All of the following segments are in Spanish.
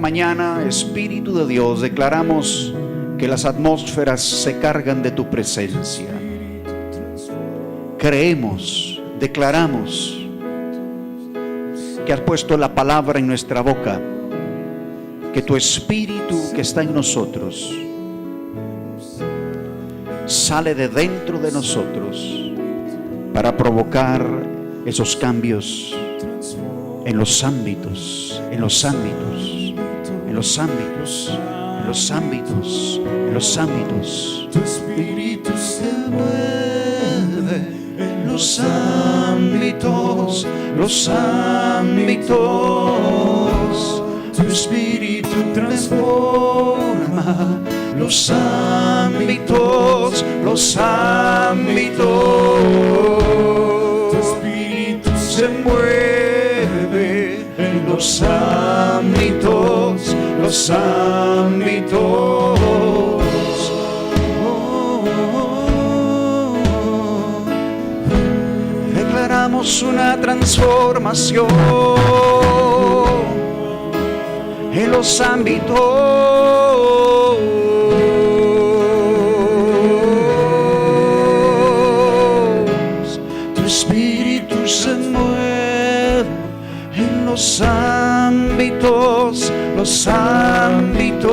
mañana, Espíritu de Dios, declaramos que las atmósferas se cargan de tu presencia. Creemos, declaramos que has puesto la palabra en nuestra boca, que tu Espíritu que está en nosotros sale de dentro de nosotros para provocar esos cambios en los ámbitos, en los ámbitos, en los ámbitos, en los ámbitos, en los ámbitos. Tu Espíritu se mueve en los ámbitos, los ámbitos. Tu Espíritu transforma los ámbitos, los ámbitos. Tu Espíritu se mueve en los ámbitos, los ámbitos. Declaramos una transformación en los ámbitos. Tu Espíritu se mueve en los ámbitos, los ámbitos.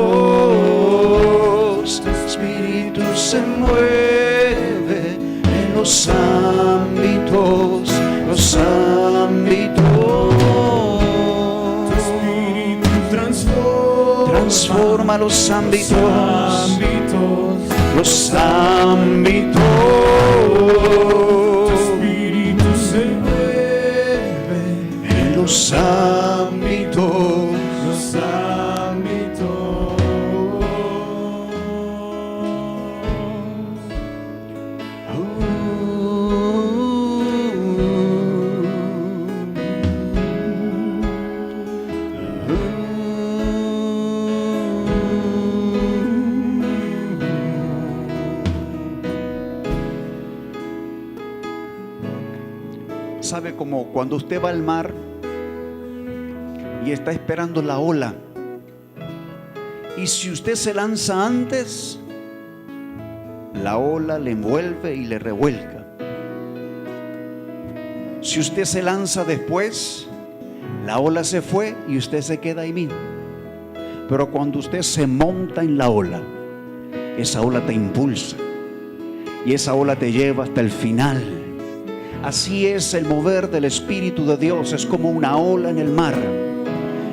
Tu Espíritu se mueve en los ámbitos, los ámbitos. Tu Espíritu transforma los ámbitos, los ámbitos. Tu Espíritu se mueve en los ámbitos, los ámbitos. ¿Sabe? Como cuando usted va al mar y está esperando la ola, y si usted se lanza antes, la ola le envuelve y le revuelca. Si usted se lanza después, la ola se fue y usted se queda ahí mismo. Pero cuando usted se monta en la ola, esa ola te impulsa y esa ola te lleva hasta el final. Así es el mover del Espíritu de Dios, es como una ola en el mar.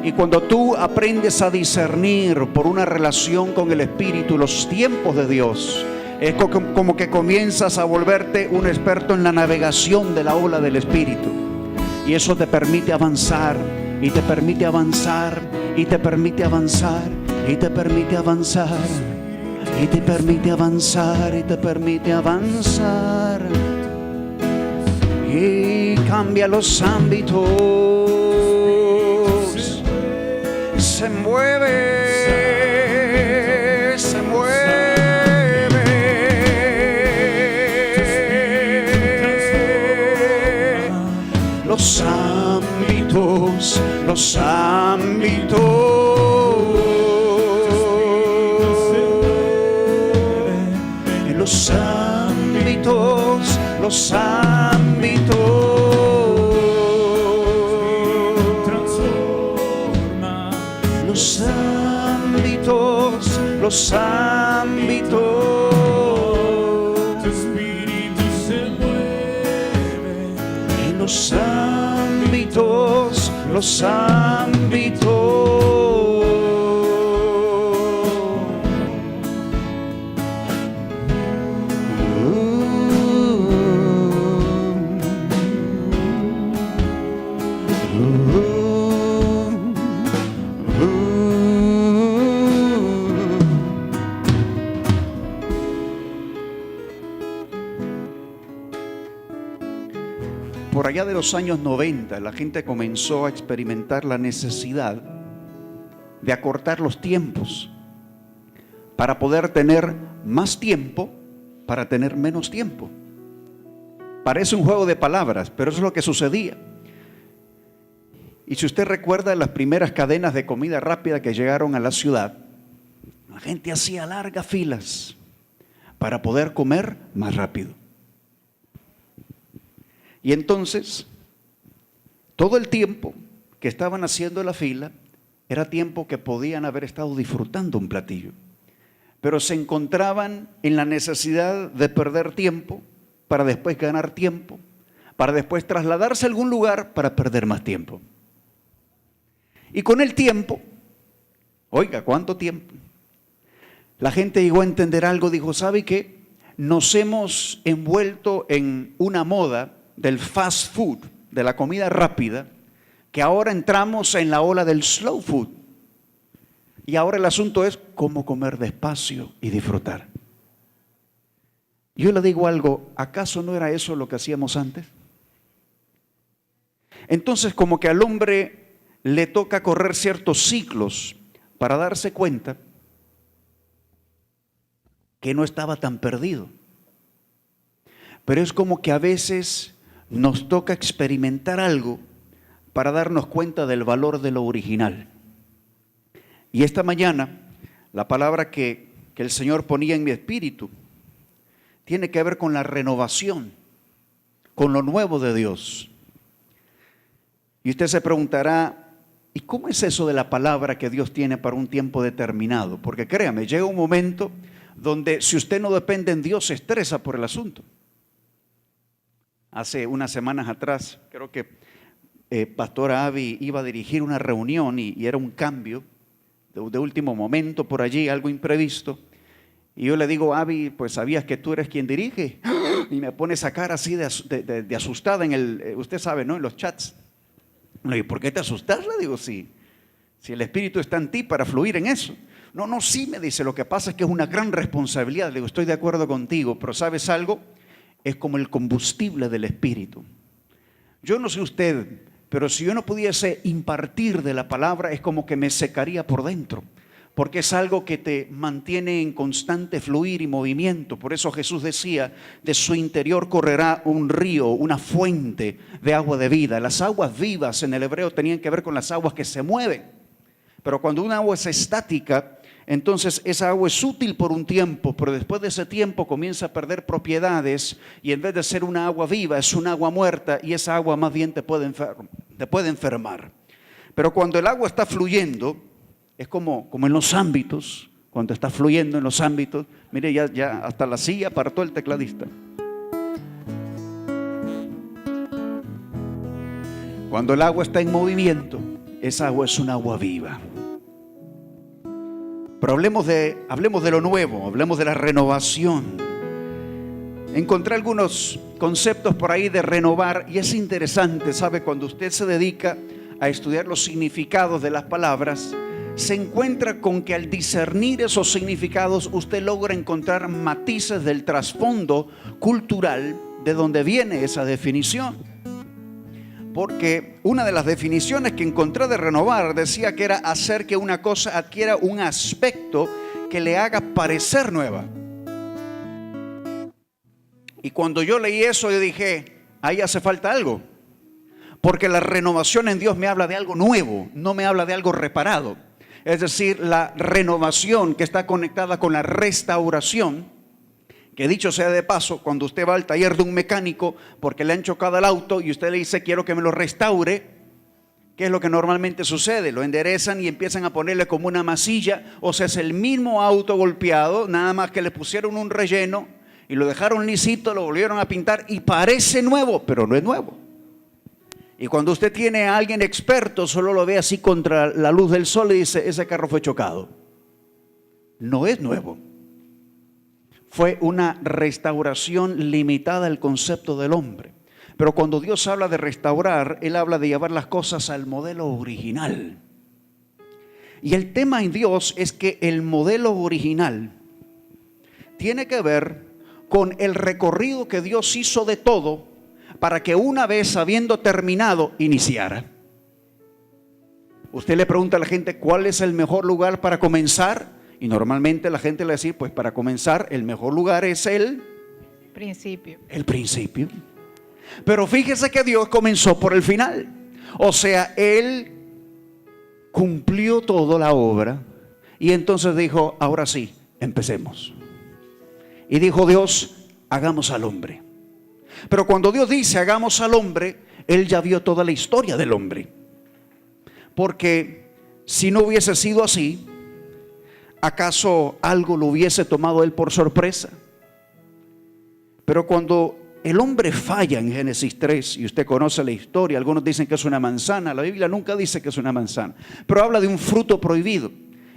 Y cuando tú aprendes a discernir por una relación con el Espíritu los tiempos de Dios, es como que comienzas a volverte un experto en la navegación de la ola del Espíritu. Y eso te permite avanzar, y te permite avanzar, y te permite avanzar, y te permite avanzar, y te permite avanzar, y te permite avanzar. Y cambia los ámbitos, se mueve, se mueve. Los ámbitos, los ámbitos. En los ámbitos, los ámbitos. Transforma los ámbitos, los ámbitos. Tu Espíritu se mueve en los ámbitos, los ámbitos. Por allá de los años 90, la gente comenzó a experimentar la necesidad de acortar los tiempos para poder tener más tiempo, para tener menos tiempo. Parece un juego de palabras, pero eso es lo que sucedía. Y si usted recuerda las primeras cadenas de comida rápida que llegaron a la ciudad, la gente hacía largas filas para poder comer más rápido. Y entonces, todo el tiempo que estaban haciendo la fila, era tiempo que podían haber estado disfrutando un platillo. Pero se encontraban en la necesidad de perder tiempo para después ganar tiempo, para después trasladarse a algún lugar para perder más tiempo. Y con el tiempo, oiga, ¿cuánto tiempo? La gente llegó a entender algo, dijo, ¿sabe qué? Nos hemos envuelto en una moda del fast food, de la comida rápida, que ahora entramos en la ola del slow food. Y ahora el asunto es cómo comer despacio y disfrutar. Yo le digo algo, ¿acaso no era eso lo que hacíamos antes? Entonces, como que al hombre le toca correr ciertos ciclos para darse cuenta que no estaba tan perdido. Pero es como que a veces nos toca experimentar algo para darnos cuenta del valor de lo original. Y esta mañana, la palabra que el Señor ponía en mi espíritu tiene que ver con la renovación, con lo nuevo de Dios. Y usted se preguntará, ¿y cómo es eso de la palabra que Dios tiene para un tiempo determinado? Porque créame, llega un momento donde si usted no depende en Dios, se estresa por el asunto. Hace unas semanas atrás, creo que Pastora Abby iba a dirigir una reunión y era un cambio de último momento por allí, algo imprevisto. Y yo le digo, Abby, pues ¿sabías que tú eres quien dirige? Y me pone esa cara así de asustada en usted sabe, ¿no? En los chats. Le digo, ¿por qué te asustas? Le digo, si el Espíritu está en ti para fluir en eso. No, sí, me dice, lo que pasa es que es una gran responsabilidad. Le digo, estoy de acuerdo contigo, pero ¿sabes algo? Es como el combustible del Espíritu. Yo no sé usted, pero si yo no pudiese impartir de la palabra, es como que me secaría por dentro, porque es algo que te mantiene en constante fluir y movimiento. Por eso Jesús decía, de su interior correrá un río, una fuente de agua de vida. Las aguas vivas en el hebreo tenían que ver con las aguas que se mueven. Pero cuando una agua es estática, entonces esa agua es útil por un tiempo, pero después de ese tiempo comienza a perder propiedades y en vez de ser una agua viva, es una agua muerta y esa agua más bien te puede enfermar. Pero cuando el agua está fluyendo, es como en los ámbitos, cuando está fluyendo en los ámbitos, mire, ya hasta la silla apartó el tecladista. Cuando el agua está en movimiento, esa agua es un agua viva. Pero hablemos de lo nuevo, hablemos de la renovación. Encontré algunos conceptos por ahí de renovar y es interesante, ¿sabe? Cuando usted se dedica a estudiar los significados de las palabras, se encuentra con que al discernir esos significados usted logra encontrar matices del trasfondo cultural de donde viene esa definición. Porque una de las definiciones que encontré de renovar decía que era hacer que una cosa adquiera un aspecto que le haga parecer nueva. Y cuando yo leí eso yo dije, ahí hace falta algo. Porque la renovación en Dios me habla de algo nuevo, no me habla de algo reparado. Es decir, la renovación que está conectada con la restauración, que dicho sea de paso, cuando usted va al taller de un mecánico porque le han chocado el auto y usted le dice quiero que me lo restaure, ¿qué es lo que normalmente sucede? Lo enderezan y empiezan a ponerle como una masilla, o sea, es el mismo auto golpeado, nada más que le pusieron un relleno y lo dejaron lisito, lo volvieron a pintar y parece nuevo, pero no es nuevo. Y cuando usted tiene a alguien experto, solo lo ve así contra la luz del sol y dice, ese carro fue chocado. No es nuevo. Fue una restauración limitada al concepto del hombre. Pero cuando Dios habla de restaurar, Él habla de llevar las cosas al modelo original. Y el tema en Dios es que el modelo original tiene que ver con el recorrido que Dios hizo de todo para que una vez habiendo terminado, iniciara. Usted le pregunta a la gente, ¿cuál es el mejor lugar para comenzar? Y normalmente la gente le va a decir, pues para comenzar, el mejor lugar es el principio. El principio. Pero fíjese que Dios comenzó por el final. O sea, Él cumplió toda la obra y entonces dijo, ahora sí, empecemos. Y dijo Dios, hagamos al hombre. Pero cuando Dios dice hagamos al hombre, Él ya vio toda la historia del hombre. Porque si no hubiese sido así, ¿acaso algo lo hubiese tomado Él por sorpresa? Pero cuando el hombre falla en Génesis 3, y usted conoce la historia, algunos dicen que es una manzana, la Biblia nunca dice que es una manzana, pero habla de un fruto prohibido,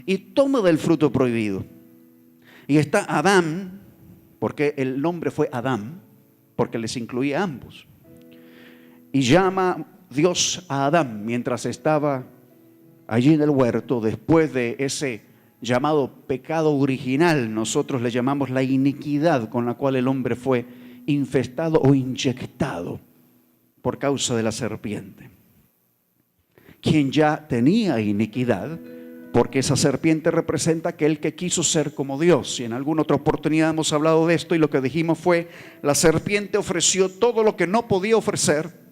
y toma del fruto prohibido. Y está Adán, porque el nombre fue Adán, porque les incluía a ambos. Y llama Dios a Adán mientras estaba allí en el huerto, después de ese llamado pecado original, nosotros le llamamos la iniquidad con la cual el hombre fue infestado o inyectado por causa de la serpiente, quien ya tenía iniquidad, porque esa serpiente representa aquel que quiso ser como Dios. Y en alguna otra oportunidad hemos hablado de esto, y lo que dijimos fue, la serpiente ofreció todo lo que no podía ofrecer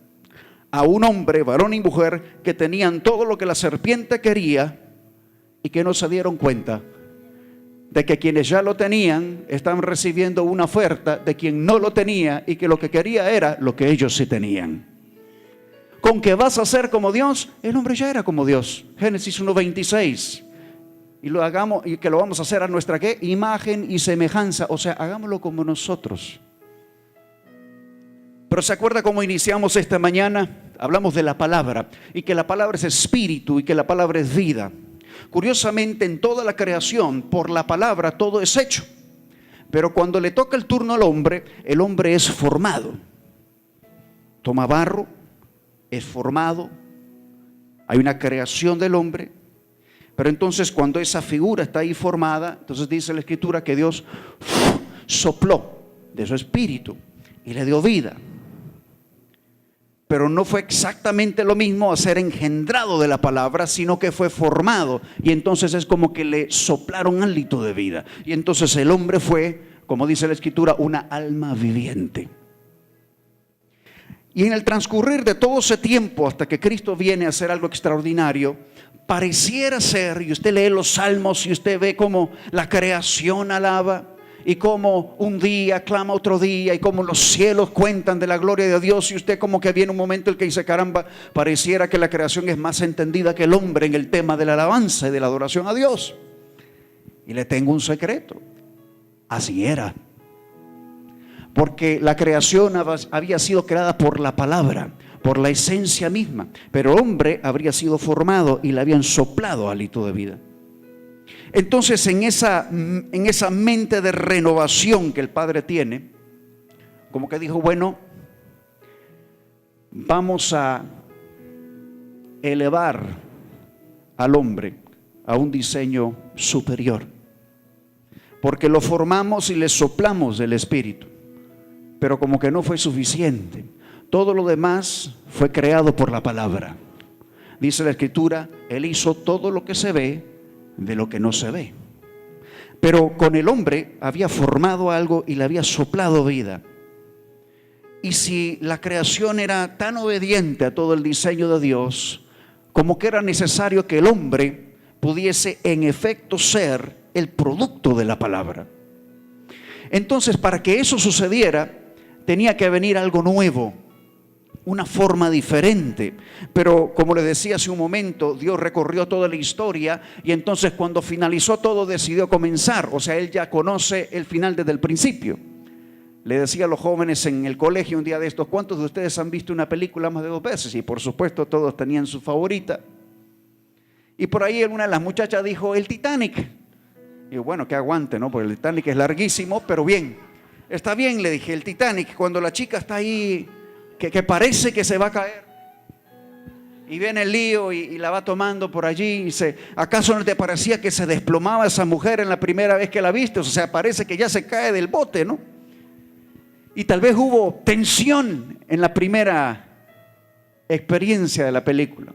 a un hombre, varón y mujer, que tenían todo lo que la serpiente quería y que no se dieron cuenta de que quienes ya lo tenían estaban recibiendo una oferta de quien no lo tenía, y que lo que quería era lo que ellos sí tenían. Con que vas a ser como Dios, el hombre ya era como Dios. Génesis 1:26. Y que lo vamos a hacer a nuestra ¿qué? Imagen y semejanza. O sea, hagámoslo como nosotros. Pero ¿se acuerda cómo iniciamos esta mañana? Hablamos de la palabra, y que la palabra es espíritu y que la palabra es vida. Curiosamente, en toda la creación, por la palabra todo es hecho. Pero cuando le toca el turno al hombre, el hombre es formado. Toma barro, es formado, hay una creación del hombre. Pero entonces cuando esa figura está ahí formada, entonces dice la Escritura que Dios sopló de su espíritu y le dio vida. Pero no fue exactamente lo mismo a ser engendrado de la palabra, sino que fue formado. Y entonces es como que le soplaron hálito de vida. Y entonces el hombre fue, como dice la Escritura, una alma viviente. Y en el transcurrir de todo ese tiempo, hasta que Cristo viene a hacer algo extraordinario, pareciera ser, y usted lee los salmos y usted ve cómo la creación alaba, y cómo un día clama otro día, y cómo los cielos cuentan de la gloria de Dios, y usted como que viene un momento en que dice, caramba, pareciera que la creación es más entendida que el hombre en el tema de la alabanza y de la adoración a Dios. Y le tengo un secreto, así era. Porque la creación había sido creada por la palabra, por la esencia misma, pero el hombre habría sido formado y le habían soplado hálito de vida. Entonces en esa mente de renovación que el Padre tiene, como que dijo, bueno, vamos a elevar al hombre a un diseño superior, porque lo formamos y le soplamos del Espíritu, pero como que no fue suficiente. Todo lo demás fue creado por la palabra. Dice la Escritura, Él hizo todo lo que se ve de lo que no se ve. Pero con el hombre había formado algo y le había soplado vida. Y si la creación era tan obediente a todo el diseño de Dios, como que era necesario que el hombre pudiese en efecto ser el producto de la palabra. Entonces, para que eso sucediera, tenía que venir algo nuevo, una forma diferente. Pero como le decía hace un momento, Dios recorrió toda la historia, y entonces cuando finalizó todo decidió comenzar. O sea, Él ya conoce el final desde el principio. Le decía a los jóvenes en el colegio un día de estos, ¿cuántos de ustedes han visto una película más de 2 veces? Y por supuesto todos tenían su favorita. Y por ahí una de las muchachas dijo, el Titanic. Y bueno, que aguante, ¿no? Porque el Titanic es larguísimo, pero bien. Está bien, le dije, el Titanic, cuando la chica está ahí, que parece que se va a caer, y viene el lío y la va tomando por allí, y dice, ¿acaso no te parecía que se desplomaba esa mujer en la primera vez que la viste? O sea, parece que ya se cae del bote, ¿no? Y tal vez hubo tensión en la primera experiencia de la película,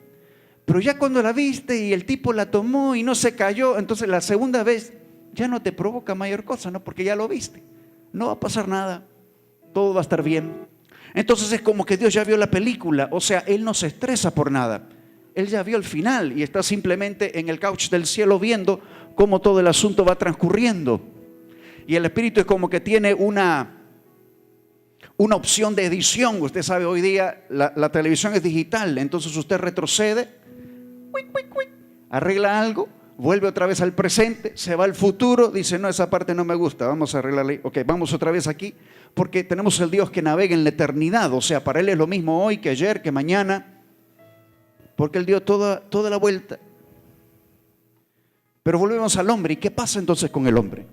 pero ya cuando la viste y el tipo la tomó y no se cayó, entonces la segunda vez ya no te provoca mayor cosa, ¿no? Porque ya lo viste, no va a pasar nada, todo va a estar bien. Entonces es como que Dios ya vio la película, o sea, Él no se estresa por nada. Él ya vio el final y está simplemente en el couch del cielo viendo cómo todo el asunto va transcurriendo. Y el Espíritu es como que tiene una opción de edición. Usted sabe, hoy día la televisión es digital, entonces usted retrocede, arregla algo, vuelve otra vez al presente, se va al futuro, dice, no, esa parte no me gusta, vamos a arreglarla. Ok, vamos otra vez aquí, porque tenemos el Dios que navega en la eternidad. O sea, para Él es lo mismo hoy que ayer, que mañana, porque Él dio toda la vuelta. Pero volvemos al hombre. ¿Y qué pasa entonces con el hombre?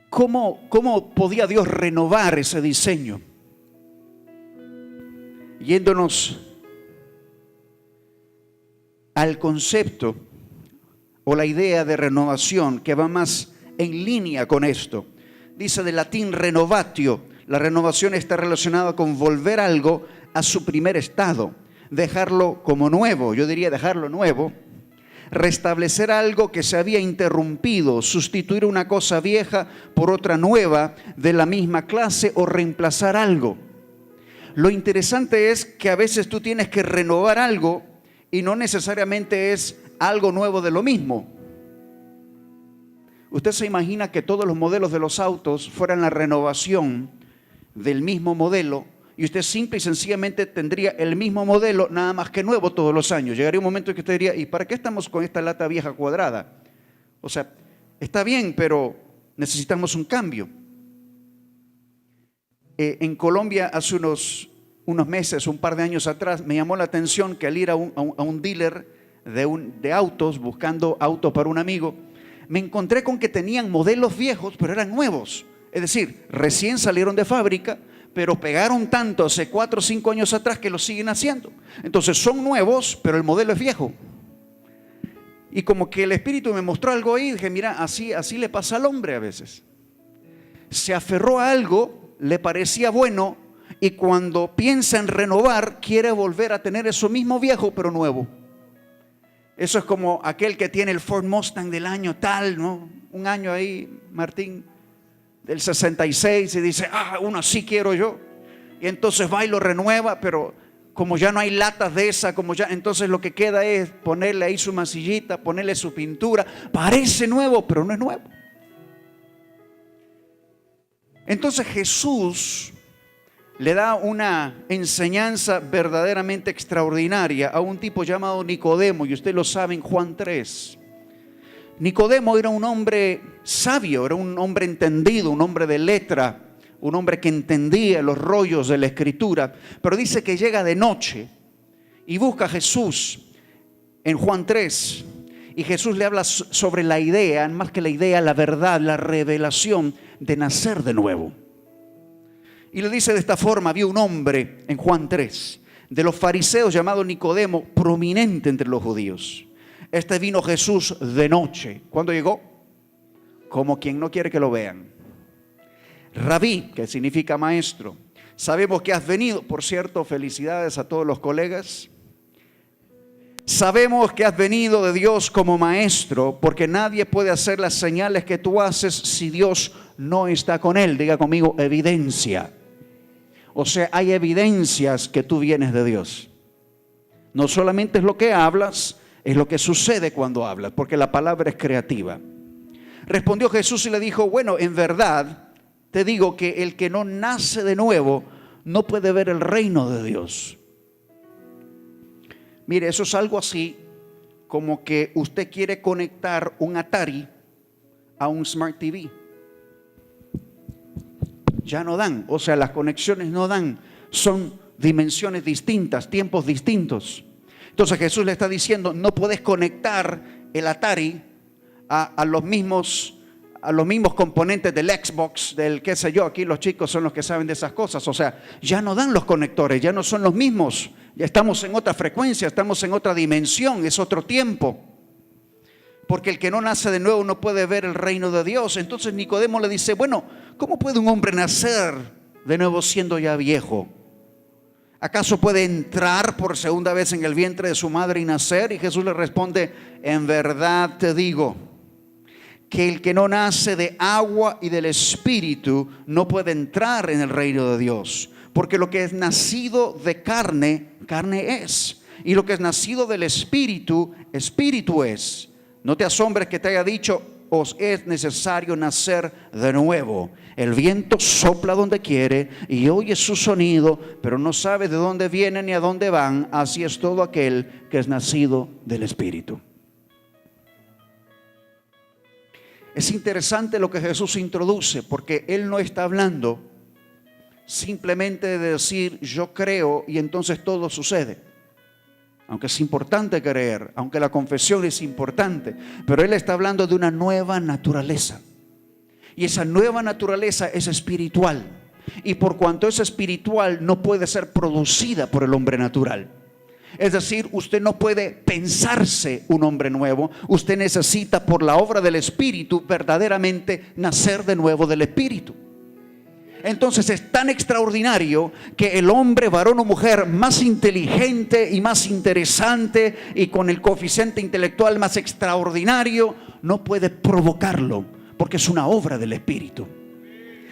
¿Cómo podía Dios renovar ese diseño? Yéndonos al concepto o la idea de renovación que va más en línea con esto. Dice del latín renovatio. La renovación está relacionada con volver algo a su primer estado, dejarlo como nuevo, yo diría dejarlo nuevo, restablecer algo que se había interrumpido, sustituir una cosa vieja por otra nueva de la misma clase o reemplazar algo. Lo interesante es que a veces tú tienes que renovar algo y no necesariamente es algo nuevo de lo mismo. Usted se imagina que todos los modelos de los autos fueran la renovación del mismo modelo y usted simple y sencillamente tendría el mismo modelo, nada más que nuevo todos los años. Llegaría un momento en que usted diría, ¿y para qué estamos con esta lata vieja cuadrada? O sea, está bien, pero necesitamos un cambio. En Colombia hace unos meses, un par de años atrás, me llamó la atención que al ir a un dealer de autos, buscando autos para un amigo, me encontré con que tenían modelos viejos, pero eran nuevos. Es decir, recién salieron de fábrica, pero pegaron tanto hace 4 o 5 años atrás que lo siguen haciendo. Entonces son nuevos, pero el modelo es viejo. Y como que el Espíritu me mostró algo ahí, dije, mira, así le pasa al hombre a veces. Se aferró a algo, le parecía bueno, y cuando piensa en renovar, quiere volver a tener eso mismo viejo, pero nuevo. Eso es como aquel que tiene el Ford Mustang del año tal, ¿no? Un año ahí, Martín, del 66, y dice, uno así quiero yo. Y entonces va y lo renueva, pero como ya no hay latas de esa, entonces lo que queda es ponerle ahí su masillita, ponerle su pintura. Parece nuevo, pero no es nuevo. Entonces Jesús le da una enseñanza verdaderamente extraordinaria a un tipo llamado Nicodemo, y usted lo sabe en Juan 3. Nicodemo era un hombre sabio, era un hombre entendido, un hombre de letra, un hombre que entendía los rollos de la Escritura, pero dice que llega de noche y busca a Jesús en Juan 3, y Jesús le habla sobre la idea, más que la idea, la verdad, la revelación de nacer de nuevo. Y le dice de esta forma: había un hombre en Juan 3 de los fariseos llamado Nicodemo, prominente entre los judíos. Este vino Jesús de noche. ¿Cuándo llegó? Como quien no quiere que lo vean. Rabí, que significa maestro, sabemos que has venido. Por cierto, felicidades a todos los colegas. Sabemos que has venido de Dios como maestro, porque nadie puede hacer las señales que tú haces si Dios no está con él. Diga conmigo, evidencia. O sea, hay evidencias que tú vienes de Dios. No solamente es lo que hablas, es lo que sucede cuando hablas, porque la palabra es creativa. Respondió Jesús y le dijo: bueno, en verdad te digo que el que no nace de nuevo no puede ver el reino de Dios. Mire, eso es algo así como que usted quiere conectar un Atari a un Smart TV. Ya no dan, o sea, las conexiones no dan, son dimensiones distintas, tiempos distintos. Entonces Jesús le está diciendo: no puedes conectar el Atari a los mismos componentes del Xbox, del qué sé yo. Aquí los chicos son los que saben de esas cosas. O sea, ya no dan los conectores, ya no son los mismos. Ya estamos en otra frecuencia, estamos en otra dimensión, es otro tiempo. Porque el que no nace de nuevo no puede ver el reino de Dios. Entonces Nicodemo le dice: bueno, ¿cómo puede un hombre nacer de nuevo siendo ya viejo? ¿Acaso puede entrar por segunda vez en el vientre de su madre y nacer? Y Jesús le responde: en verdad te digo que el que no nace de agua y del Espíritu no puede entrar en el reino de Dios. Porque lo que es nacido de carne, carne es. Y lo que es nacido del Espíritu, Espíritu es. No te asombres que te haya dicho, os es necesario nacer de nuevo. El viento sopla donde quiere y oye su sonido, pero no sabe de dónde vienen ni a dónde van. Así es todo aquel que es nacido del Espíritu. Es interesante lo que Jesús introduce, porque Él no está hablando simplemente de decir yo creo y entonces todo sucede. Aunque es importante creer, aunque la confesión es importante, pero Él está hablando de una nueva naturaleza. Y esa nueva naturaleza es espiritual. Y por cuanto es espiritual, no puede ser producida por el hombre natural. Es decir, usted no puede pensarse un hombre nuevo. Usted necesita, por la obra del Espíritu, verdaderamente nacer de nuevo del Espíritu. Entonces es tan extraordinario que el hombre, varón o mujer, más inteligente y más interesante y con el coeficiente intelectual más extraordinario, no puede provocarlo, porque es una obra del Espíritu.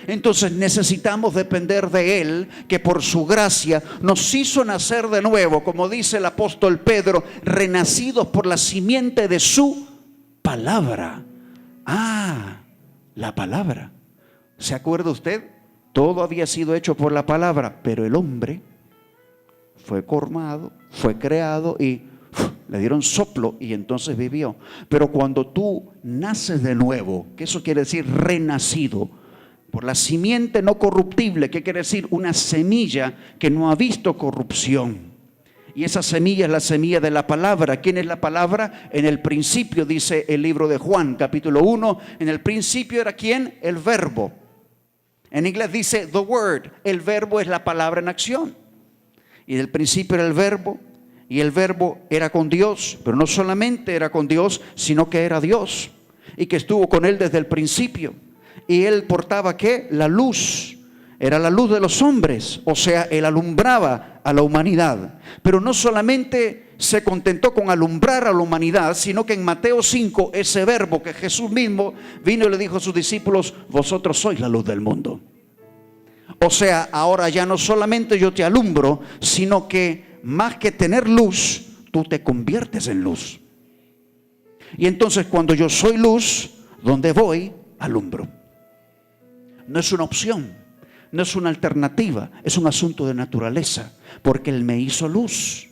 Entonces necesitamos depender de Él, que por su gracia nos hizo nacer de nuevo, como dice el apóstol Pedro, renacidos por la simiente de su palabra. La palabra. ¿Se acuerda usted? Todo había sido hecho por la palabra, pero el hombre fue formado, fue creado y le dieron soplo y entonces vivió. Pero cuando tú naces de nuevo, que eso quiere decir renacido, por la simiente no corruptible, que quiere decir una semilla que no ha visto corrupción. Y esa semilla es la semilla de la palabra. ¿Quién es la palabra? En el principio, dice el libro de Juan, capítulo 1, en el principio era ¿quién? El verbo. En inglés dice the word, el verbo es la palabra en acción. Y en el principio era el verbo, y el verbo era con Dios, pero no solamente era con Dios, sino que era Dios, y que estuvo con Él desde el principio. Y Él portaba ¿qué? La luz, era la luz de los hombres, o sea, Él alumbraba a la humanidad. Pero no solamente se contentó con alumbrar a la humanidad, sino que en Mateo 5, ese verbo que Jesús mismo vino y le dijo a sus discípulos, vosotros sois la luz del mundo. O sea, ahora ya no solamente yo te alumbro, sino que más que tener luz, tú te conviertes en luz. Y entonces cuando yo soy luz, donde voy, alumbro. No es una opción, no es una alternativa, es un asunto de naturaleza, porque Él me hizo luz.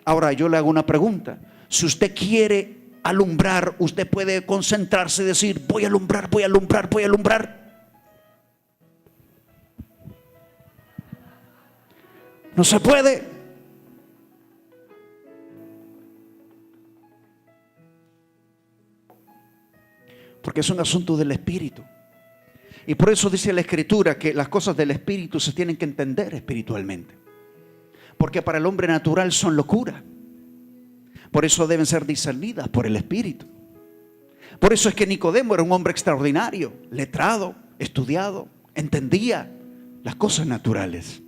Ahora yo le hago una pregunta. Si usted quiere alumbrar, usted puede concentrarse y decir, voy a alumbrar, voy a alumbrar, voy a alumbrar. No se puede. Porque es un asunto del Espíritu. Y por eso dice la Escritura que las cosas del Espíritu se tienen que entender espiritualmente. Porque para el hombre natural son locura. Por eso deben ser discernidas por el Espíritu. Por eso es que Nicodemo era un hombre extraordinario, letrado, estudiado, entendía las cosas naturales,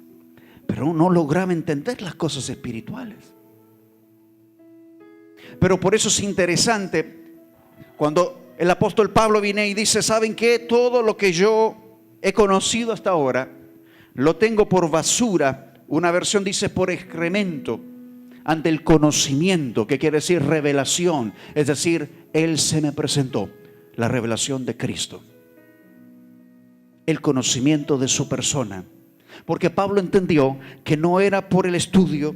pero no lograba entender las cosas espirituales. Pero por eso es interesante cuando el apóstol Pablo viene y dice, ¿saben qué? Todo lo que yo he conocido hasta ahora lo tengo por basura. Una versión dice por excremento ante el conocimiento, que quiere decir revelación. Es decir, Él se me presentó, la revelación de Cristo, el conocimiento de su persona. Porque Pablo entendió que no era por el estudio,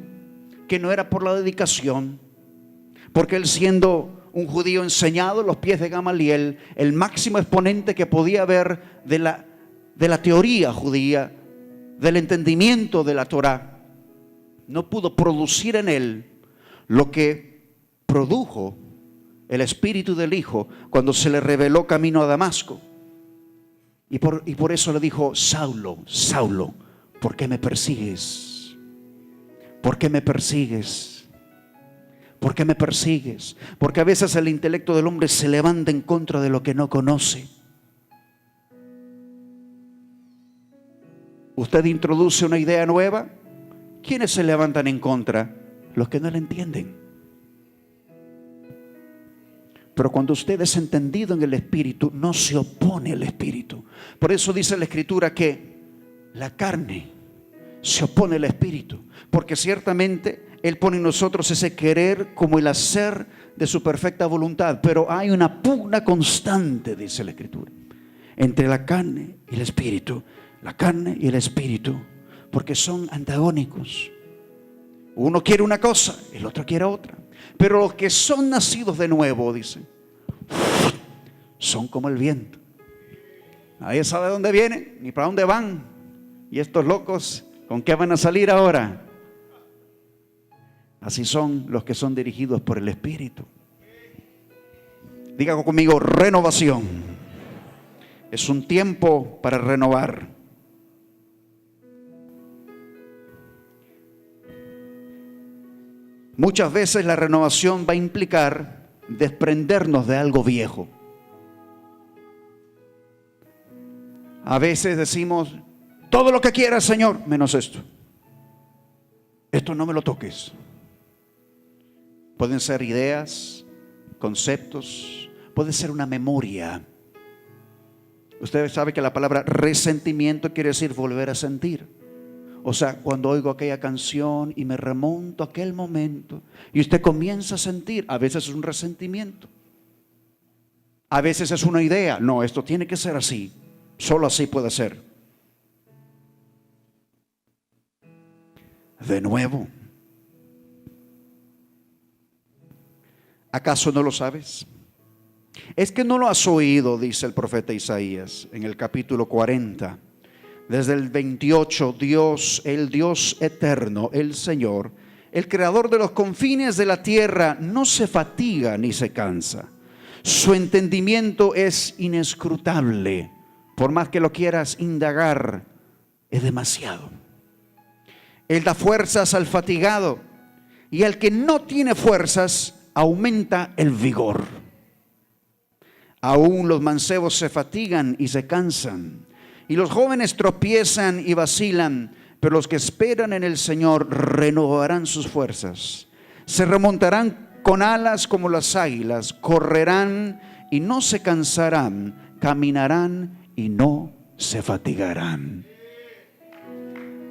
que no era por la dedicación, porque él, siendo un judío enseñado a los pies de Gamaliel, el máximo exponente que podía haber de la teoría judía, del entendimiento de la Torá, no pudo producir en él lo que produjo el Espíritu del Hijo cuando se le reveló camino a Damasco. Y por eso le dijo, Saulo, Saulo, ¿por qué me persigues? ¿Por qué me persigues? ¿Por qué me persigues? Porque a veces el intelecto del hombre se levanta en contra de lo que no conoce. Usted introduce una idea nueva. ¿Quiénes se levantan en contra? Los que no la entienden. Pero cuando usted es entendido en el Espíritu, no se opone al Espíritu. Por eso dice la Escritura que la carne se opone al Espíritu, porque ciertamente Él pone en nosotros ese querer como el hacer de su perfecta voluntad. Pero hay una pugna constante, dice la Escritura, entre la carne y el Espíritu. La carne y el Espíritu, porque son antagónicos. Uno quiere una cosa, el otro quiere otra. Pero los que son nacidos de nuevo, dice, son como el viento. Nadie sabe de dónde vienen ni para dónde van. Y estos locos, ¿con qué van a salir ahora? Así son los que son dirigidos por el Espíritu. Diga conmigo, renovación. Es un tiempo para renovar. Muchas veces la renovación va a implicar desprendernos de algo viejo. A veces decimos, todo lo que quieras, Señor, menos esto. Esto no me lo toques. Pueden ser ideas, conceptos, puede ser una memoria. Usted sabe que la palabra resentimiento quiere decir volver a sentir. O sea, cuando oigo aquella canción y me remonto a aquel momento y usted comienza a sentir, a veces es un resentimiento, a veces es una idea, no, esto tiene que ser así, solo así puede ser. De nuevo, ¿acaso no lo sabes? Es que no lo has oído, dice el profeta Isaías en el capítulo 40. Desde el 28, Dios, el Dios eterno, el Señor, el creador de los confines de la tierra, no se fatiga ni se cansa. Su entendimiento es inescrutable. Por más que lo quieras indagar, es demasiado. Él da fuerzas al fatigado y al que no tiene fuerzas aumenta el vigor. Aún los mancebos se fatigan y se cansan. Y los jóvenes tropiezan y vacilan, pero los que esperan en el Señor renovarán sus fuerzas. Se remontarán con alas como las águilas, correrán y no se cansarán, caminarán y no se fatigarán.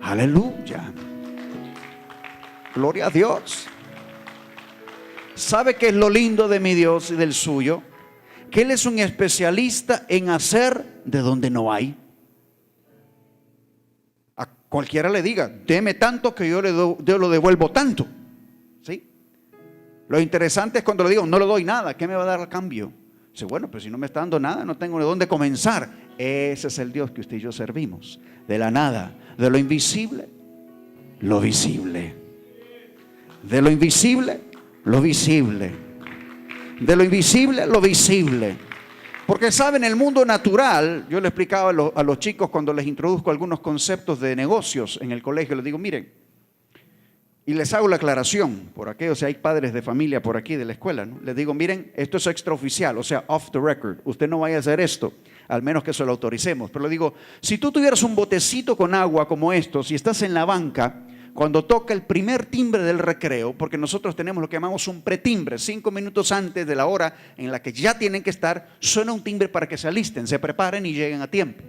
Aleluya. Gloria a Dios. ¿Sabe qué es lo lindo de mi Dios y del suyo? Que Él es un especialista en hacer de donde no hay. A cualquiera le diga, deme tanto que yo lo devuelvo tanto. ¿Sí? Lo interesante es cuando le digo, no le doy nada, ¿qué me va a dar al cambio? Dice, bueno, pues si no me está dando nada, no tengo de dónde comenzar. Ese es el Dios que usted y yo servimos. De la nada, de lo invisible, lo visible. De lo invisible, lo visible. De lo invisible, lo visible. Porque saben, el mundo natural, yo le explicaba a los chicos cuando les introduzco algunos conceptos de negocios en el colegio, les digo, miren, y les hago la aclaración, por aquellos, si hay padres de familia por aquí de la escuela, ¿no? Les digo, miren, esto es extraoficial, o sea, off the record, usted no vaya a hacer esto, al menos que se lo autoricemos. Pero le digo, si tú tuvieras un botecito con agua como estos, y estás en la banca, cuando toca el primer timbre del recreo, porque nosotros tenemos lo que llamamos un pretimbre, 5 minutos antes de la hora en la que ya tienen que estar, suena un timbre para que se alisten, se preparen y lleguen a tiempo.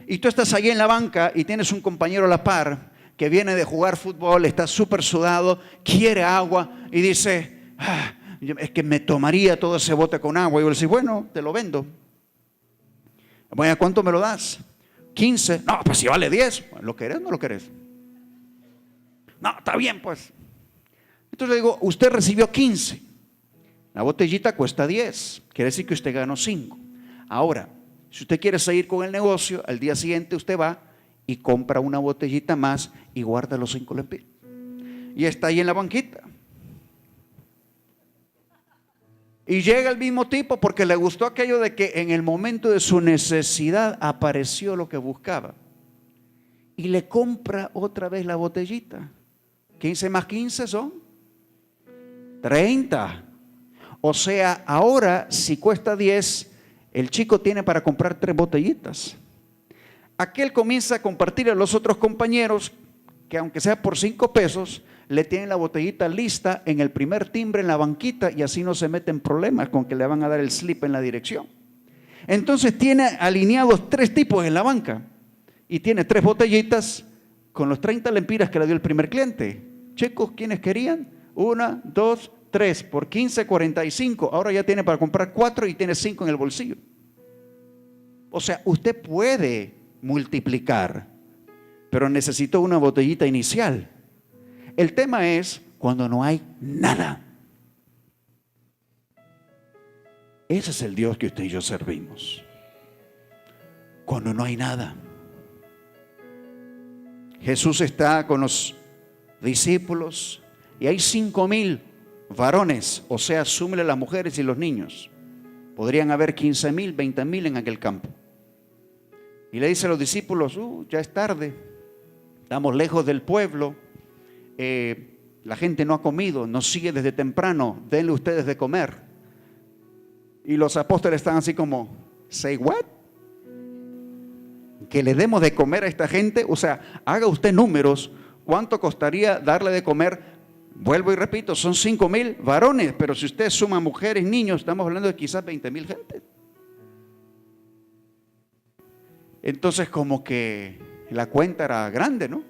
Y tú estás allí en la banca y tienes un compañero a la par que viene de jugar fútbol, está súper sudado, quiere agua y dice, es que me tomaría todo ese bote con agua. Y yo le digo, bueno, te lo vendo. Bueno, ¿cuánto me lo das? 15. No, pues si vale 10. ¿Lo querés o no lo querés? No, está bien pues. Entonces le digo, usted recibió 15. La botellita cuesta 10. Quiere decir que usted ganó 5. Ahora, si usted quiere seguir con el negocio, al día siguiente usted va y compra una botellita más y guarda los 5 lempiras. Y está ahí en la banquita. Y llega el mismo tipo porque le gustó aquello de que en el momento de su necesidad apareció lo que buscaba. Y le compra otra vez la botellita. 15 más 15 son 30. O sea, ahora si cuesta 10, el chico tiene para comprar 3 botellitas. Aquel comienza a compartir a los otros compañeros que aunque sea por 5 pesos, le tienen la botellita lista en el primer timbre en la banquita y así no se meten problemas con que le van a dar el slip en la dirección. Entonces tiene alineados 3 tipos en la banca y tiene 3 botellitas con los 30 lempiras que le dio el primer cliente. Chicos, ¿quiénes querían? 1, 2, 3, por 15, 45. Ahora ya tiene para comprar 4 y tiene 5 en el bolsillo. O sea, usted puede multiplicar, pero necesita una botellita inicial. El tema es cuando no hay nada. Ese es el Dios que usted y yo servimos. Cuando no hay nada. Jesús está con los discípulos y hay 5,000 varones, o sea, súmele las mujeres y los niños. Podrían haber 15,000, 20,000 en aquel campo. Y le dice a los discípulos, ya es tarde, estamos lejos del pueblo, la gente no ha comido, nos sigue desde temprano, denle ustedes de comer. Y los apóstoles están así como, ¿say what? ¿Que le demos de comer a esta gente? O sea, haga usted números, ¿cuánto costaría darle de comer? Vuelvo y repito, son 5,000 varones, pero si usted suma mujeres, niños, estamos hablando de quizás 20,000 gente. Entonces como que la cuenta era grande, ¿no?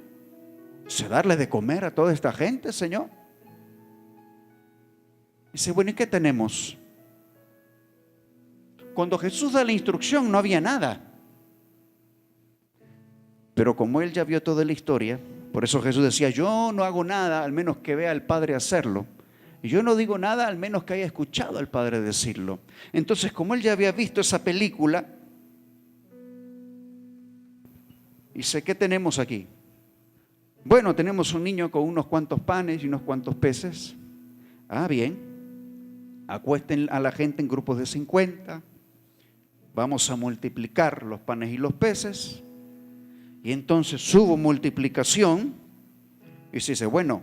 ¿Se darle de comer a toda esta gente, Señor? Dice, bueno, ¿y qué tenemos? Cuando Jesús da la instrucción no había nada. Pero como Él ya vio toda la historia, por eso Jesús decía, yo no hago nada al menos que vea al Padre hacerlo. Y yo no digo nada al menos que haya escuchado al Padre decirlo. Entonces, como Él ya había visto esa película, dice, ¿qué tenemos aquí? Bueno, tenemos un niño con unos cuantos panes y unos cuantos peces. Ah, bien. Acuesten a la gente en grupos de 50. Vamos a multiplicar los panes y los peces. Y entonces hubo multiplicación. Y se dice, bueno,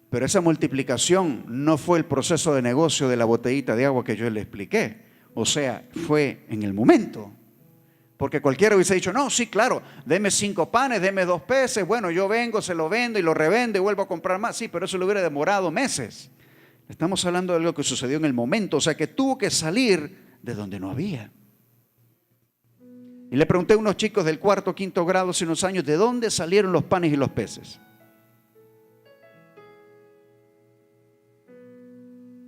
pero esa multiplicación no fue el proceso de negocio de la botellita de agua que yo le expliqué. O sea, fue en el momento. Porque cualquiera hubiese dicho, no, sí, claro, deme 5 panes, deme 2 peces, bueno, yo vengo, se lo vendo y lo revendo y vuelvo a comprar más. Sí, pero eso le hubiera demorado meses. Estamos hablando de algo que sucedió en el momento, o sea que tuvo que salir de donde no había. Y le pregunté a unos chicos del 4º, 5º grado hace unos años, ¿de dónde salieron los panes y los peces?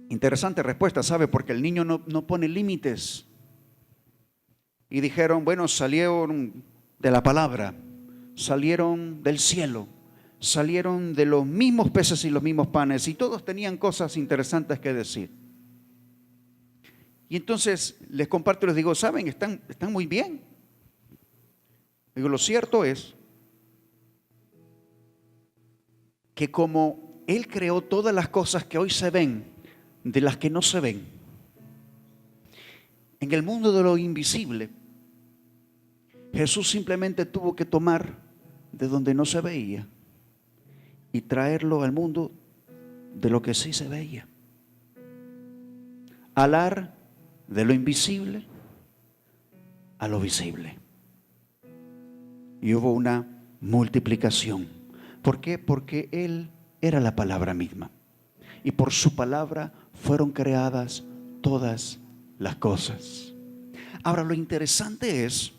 Interesante respuesta, ¿sabe? Porque el niño no pone límites. Y dijeron, bueno, salieron de la palabra, salieron del cielo, salieron de los mismos peces y los mismos panes, y todos tenían cosas interesantes que decir. Y entonces les comparto y les digo, ¿saben? Están muy bien. Digo, lo cierto es que como Él creó todas las cosas que hoy se ven, de las que no se ven, en el mundo de lo invisible, Jesús simplemente tuvo que tomar de donde no se veía y traerlo al mundo de lo que sí se veía. Alar de lo invisible a lo visible. Y hubo una multiplicación. ¿Por qué? Porque Él era la palabra misma. Y por su palabra fueron creadas todas las cosas. Ahora, lo interesante es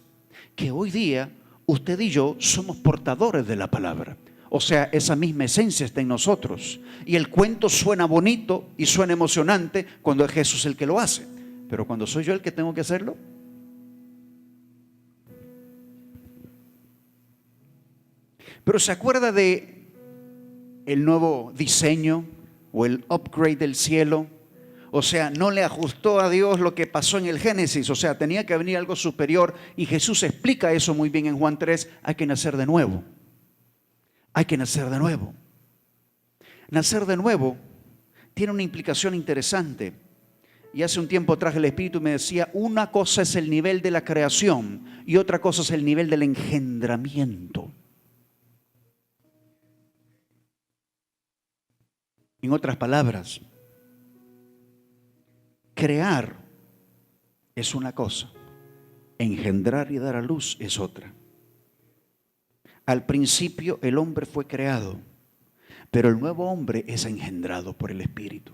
que hoy día usted y yo somos portadores de la palabra. O sea, esa misma esencia está en nosotros. Y el cuento suena bonito y suena emocionante cuando es Jesús el que lo hace. Pero cuando soy yo el que tengo que hacerlo, pero ¿se acuerda de el nuevo diseño o el upgrade del cielo? O sea, no le ajustó a Dios lo que pasó en el Génesis. O sea, tenía que venir algo superior. Y Jesús explica eso muy bien en Juan 3. Hay que nacer de nuevo. Hay que nacer de nuevo. Nacer de nuevo tiene una implicación interesante. Y hace un tiempo atrás el Espíritu me decía, una cosa es el nivel de la creación y otra cosa es el nivel del engendramiento. En otras palabras, crear es una cosa, engendrar y dar a luz es otra. Al principio el hombre fue creado, Pero el nuevo hombre es engendrado por el Espíritu.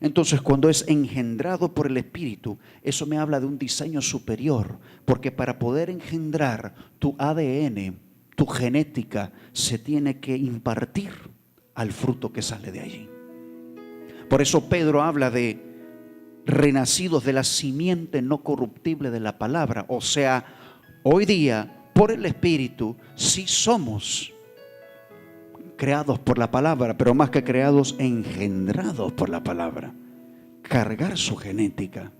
Entonces, cuando es engendrado por el Espíritu, eso me habla de un diseño superior, porque para poder engendrar tu ADN, tu genética, se tiene que impartir al fruto que sale de allí. Por eso Pedro habla de renacidos de la simiente no corruptible de la palabra. O sea, hoy día, por el Espíritu, sí somos creados por la palabra, pero más que creados, engendrados por la palabra. Cargar su genética.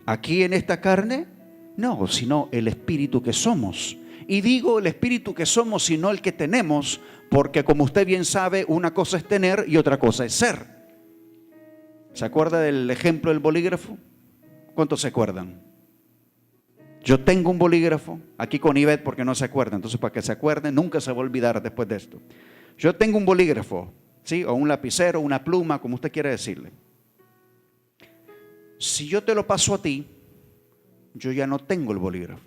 Aquí en esta carne, no, sino el espíritu que somos. Y digo el espíritu que somos y no el que tenemos, porque como usted bien sabe, una cosa es tener y otra cosa es ser. ¿Se acuerda del ejemplo del bolígrafo? ¿Cuántos se acuerdan? Yo tengo un bolígrafo, aquí con Ivette porque no se acuerda, entonces para que se acuerden, nunca se va a olvidar después de esto. Yo tengo un bolígrafo, ¿sí? O un lapicero, una pluma, como usted quiera decirle. Si yo te lo paso a ti, yo ya no tengo el bolígrafo.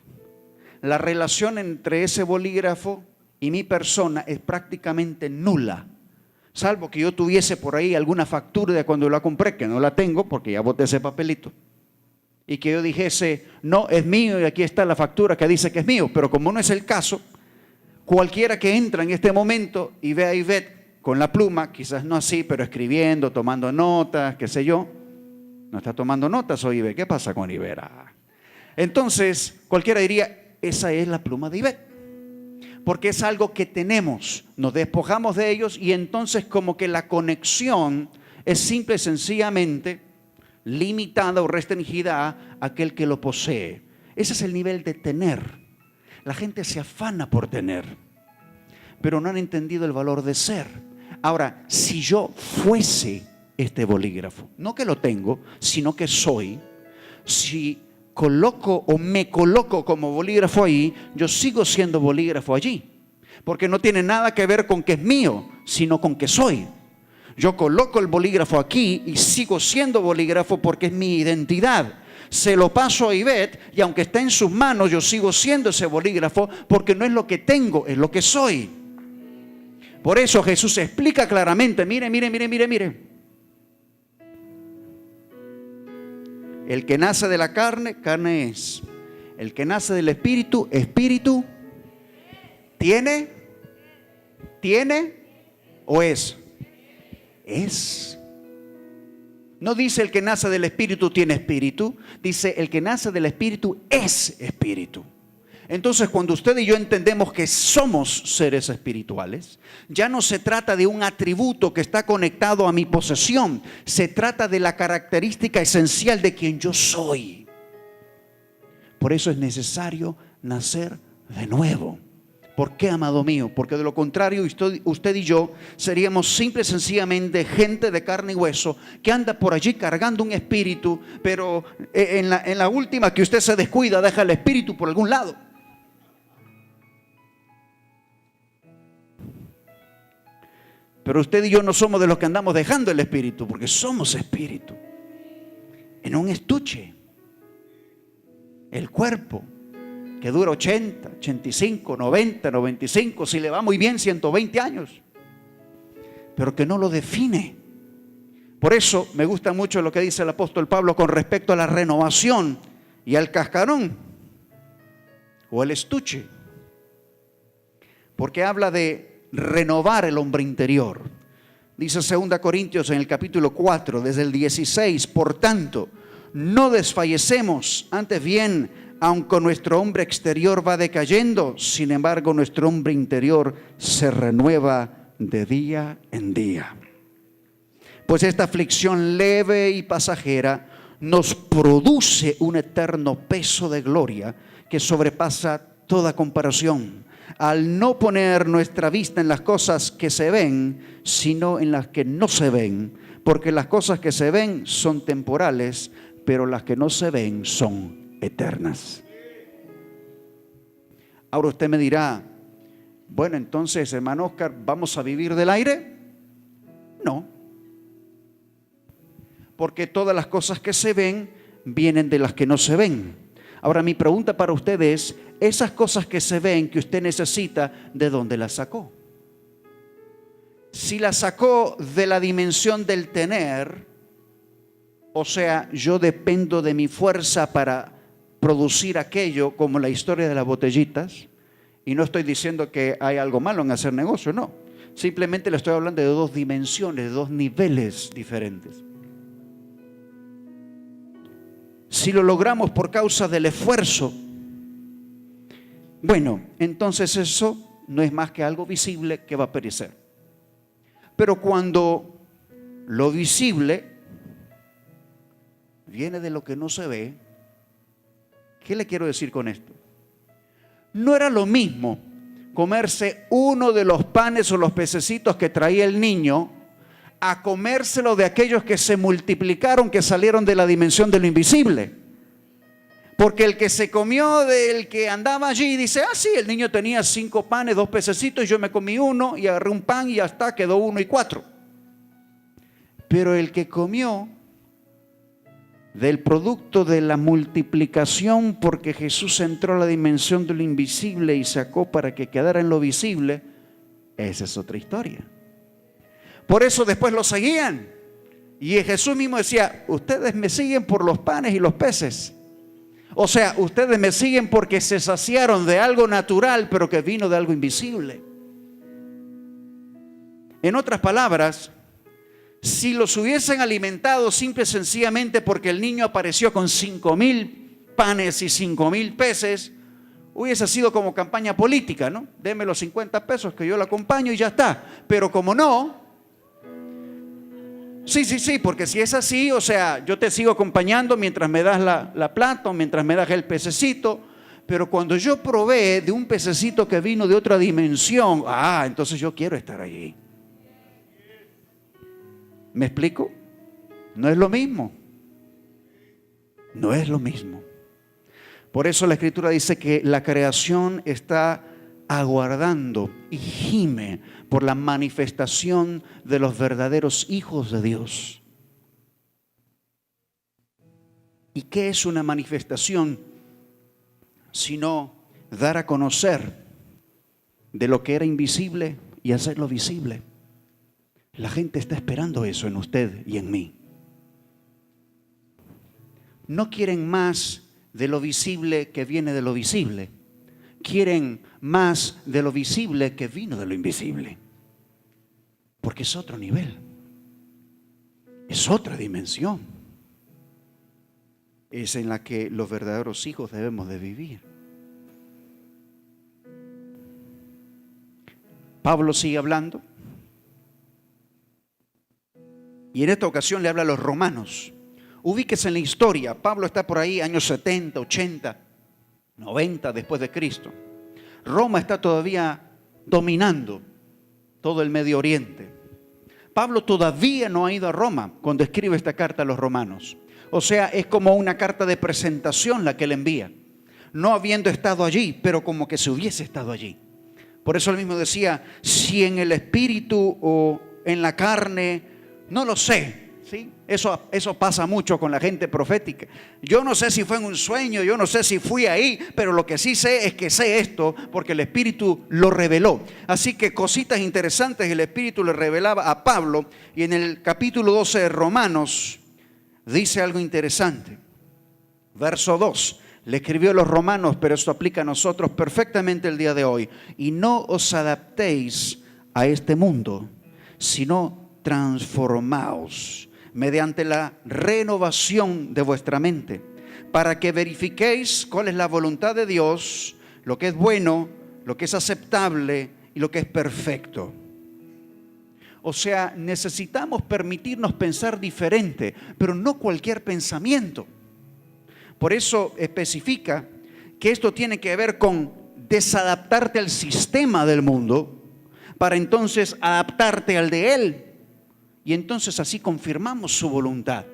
La relación entre ese bolígrafo y mi persona es prácticamente nula, salvo que yo tuviese por ahí alguna factura de cuando la compré, que no la tengo porque ya boté ese papelito. Y que yo dijese, no, es mío y aquí está la factura que dice que es mío. Pero como no es el caso, cualquiera que entra en este momento y ve a Ivette con la pluma, quizás no así, pero escribiendo, tomando notas, qué sé yo. No está tomando notas hoy Ivette. ¿Qué pasa con Ivette? Entonces, cualquiera diría, esa es la pluma de Ivette. Porque es algo que tenemos. Nos despojamos de ellos y entonces como que la conexión es simple y sencillamente limitada o restringida a aquel que lo posee. Ese es el nivel de tener. La gente se afana por tener, pero no han entendido el valor de ser. Ahora, si yo fuese este bolígrafo, no que lo tengo, sino que soy, si coloco o me coloco como bolígrafo ahí, yo sigo siendo bolígrafo allí, porque no tiene nada que ver con que es mío, sino con que soy. Yo coloco el bolígrafo aquí y sigo siendo bolígrafo porque es mi identidad. Se lo paso a Ivette y aunque está en sus manos, yo sigo siendo ese bolígrafo porque no es lo que tengo, es lo que soy. Por eso Jesús explica claramente, mire. El que nace de la carne, carne es. El que nace del espíritu, espíritu. ¿Tiene o es? Es. No dice el que nace del espíritu tiene espíritu, dice el que nace del espíritu es espíritu. Entonces, cuando usted y yo entendemos que somos seres espirituales, ya no se trata de un atributo que está conectado a mi posesión, se trata de la característica esencial de quien yo soy. Por eso es necesario nacer de nuevo. ¿Por qué, amado mío? Porque de lo contrario, usted y yo seríamos simple y sencillamente gente de carne y hueso que anda por allí cargando un espíritu, pero en la última que usted se descuida, deja el espíritu por algún lado. Pero usted y yo no somos de los que andamos dejando el espíritu, porque somos espíritu. En un estuche. El cuerpo, que dura 80, 85, 90, 95, si le va muy bien 120 años, pero que no lo define. Por eso me gusta mucho lo que dice el apóstol Pablo con respecto a la renovación y al cascarón o el estuche, porque habla de renovar el hombre interior. Dice 2 Corintios en el capítulo 4, desde el 16, por tanto, no desfallecemos, antes bien, aunque nuestro hombre exterior va decayendo, sin embargo nuestro hombre interior se renueva de día en día. Pues esta aflicción leve y pasajera nos produce un eterno peso de gloria que sobrepasa toda comparación, al no poner nuestra vista en las cosas que se ven, sino en las que no se ven, porque las cosas que se ven son temporales, pero las que no se ven son eternas. Ahora usted me dirá, bueno, entonces, hermano Oscar, ¿vamos a vivir del aire? No, porque todas las cosas que se ven vienen de las que no se ven. Ahora mi pregunta para usted es, esas cosas que se ven que usted necesita, ¿de dónde las sacó? si la sacó de la dimensión del tener, o sea, yo dependo de mi fuerza para producir aquello, como la historia de las botellitas, y no estoy diciendo que hay algo malo en hacer negocio, no. Simplemente le estoy hablando de dos dimensiones, de dos niveles diferentes. Si lo logramos por causa del esfuerzo, bueno, entonces eso no es más que algo visible que va a perecer. Pero cuando lo visible viene de lo que no se ve, ¿qué le quiero decir con esto? No era lo mismo comerse uno de los panes o los pececitos que traía el niño a comérselo de aquellos que se multiplicaron, que salieron de la dimensión de lo invisible. Porque el que se comió del que andaba allí dice, sí, el niño tenía 5 panes, 2 pececitos, y yo me comí uno y agarré un pan y ya está, quedó 1 y 4. Pero el que comió del producto de la multiplicación, porque Jesús entró a la dimensión de lo invisible y sacó para que quedara en lo visible, esa es otra historia. Por eso después lo seguían. Y Jesús mismo decía, ustedes me siguen por los panes y los peces. O sea, ustedes me siguen porque se saciaron de algo natural, pero que vino de algo invisible. En otras palabras, si los hubiesen alimentado simple y sencillamente porque el niño apareció con 5,000 panes y 5,000 peces, hubiese sido como campaña política, ¿no? Deme los 50 pesos que yo lo acompaño y ya está. Pero como no, sí, porque si es así, o sea, yo te sigo acompañando mientras me das la plata o mientras me das el pececito, pero cuando yo probé de un pececito que vino de otra dimensión, entonces yo quiero estar allí. ¿Me explico? No es lo mismo. No es lo mismo. Por eso la Escritura dice que la creación está aguardando y gime por la manifestación de los verdaderos hijos de Dios. ¿Y qué es una manifestación? Sino dar a conocer de lo que era invisible y hacerlo visible. La gente está esperando eso en usted y en mí. No quieren más de lo visible que viene de lo visible. Quieren más de lo visible que vino de lo invisible. Porque es otro nivel. Es otra dimensión. Es en la que los verdaderos hijos debemos de vivir. Pablo sigue hablando. Y en esta ocasión le habla a los romanos. Ubíquese en la historia. Pablo está por ahí, años 70, 80, 90 después de Cristo. Roma está todavía dominando todo el Medio Oriente. Pablo todavía no ha ido a Roma cuando escribe esta carta a los romanos. O sea, es como una carta de presentación la que él envía. No habiendo estado allí, pero como que se hubiese estado allí. Por eso él mismo decía, si en el espíritu o en la carne, no lo sé, ¿sí? Eso pasa mucho con la gente profética. Yo no sé si fue en un sueño, yo no sé si fui ahí, pero lo que sí sé es que sé esto porque el Espíritu lo reveló. Así que cositas interesantes el Espíritu le revelaba a Pablo. Y en el capítulo 12 de Romanos dice algo interesante. Verso 2. Le escribió a los romanos, pero esto aplica a nosotros perfectamente el día de hoy. Y no os adaptéis a este mundo, sino transformaos mediante la renovación de vuestra mente, para que verifiquéis cuál es la voluntad de Dios, lo que es bueno, lo que es aceptable y lo que es perfecto. O sea, necesitamos permitirnos pensar diferente, pero no cualquier pensamiento. Por eso especifica que esto tiene que ver con desadaptarte al sistema del mundo para entonces adaptarte al de él. Y entonces así confirmamos su voluntad.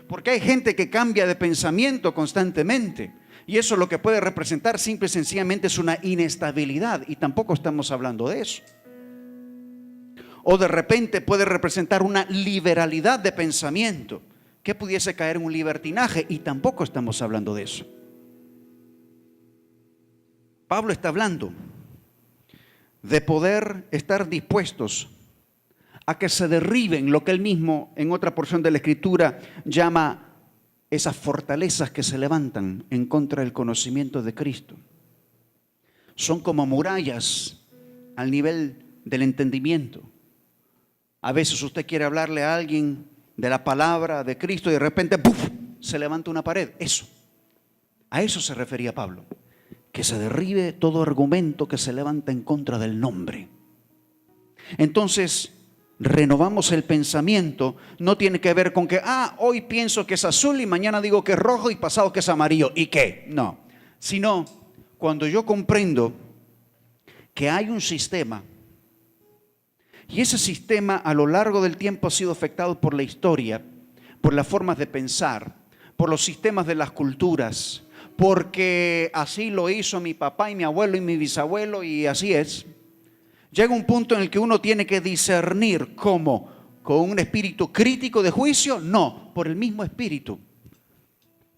Porque hay gente que cambia de pensamiento constantemente. Y eso lo que puede representar simple y sencillamente es una inestabilidad. Y tampoco estamos hablando de eso. O de repente puede representar una liberalidad de pensamiento, que pudiese caer en un libertinaje. Y tampoco estamos hablando de eso. Pablo está hablando de poder estar dispuestos a que se derriben lo que él mismo en otra porción de la Escritura llama esas fortalezas que se levantan en contra del conocimiento de Cristo. Son como murallas al nivel del entendimiento. A veces usted quiere hablarle a alguien de la palabra de Cristo y de repente ¡puf!, se levanta una pared. A eso se refería Pablo. Que se derribe todo argumento que se levanta en contra del nombre. Entonces, renovamos el pensamiento. No tiene que ver con que, hoy pienso que es azul y mañana digo que es rojo y pasado que es amarillo. ¿Y qué? No. Sino, cuando yo comprendo que hay un sistema, y ese sistema a lo largo del tiempo ha sido afectado por la historia, por las formas de pensar, por los sistemas de las culturas, porque así lo hizo mi papá y mi abuelo y mi bisabuelo y así es. Llega un punto en el que uno tiene que discernir. ¿Cómo? ¿Con un espíritu crítico de juicio? No, por el mismo espíritu.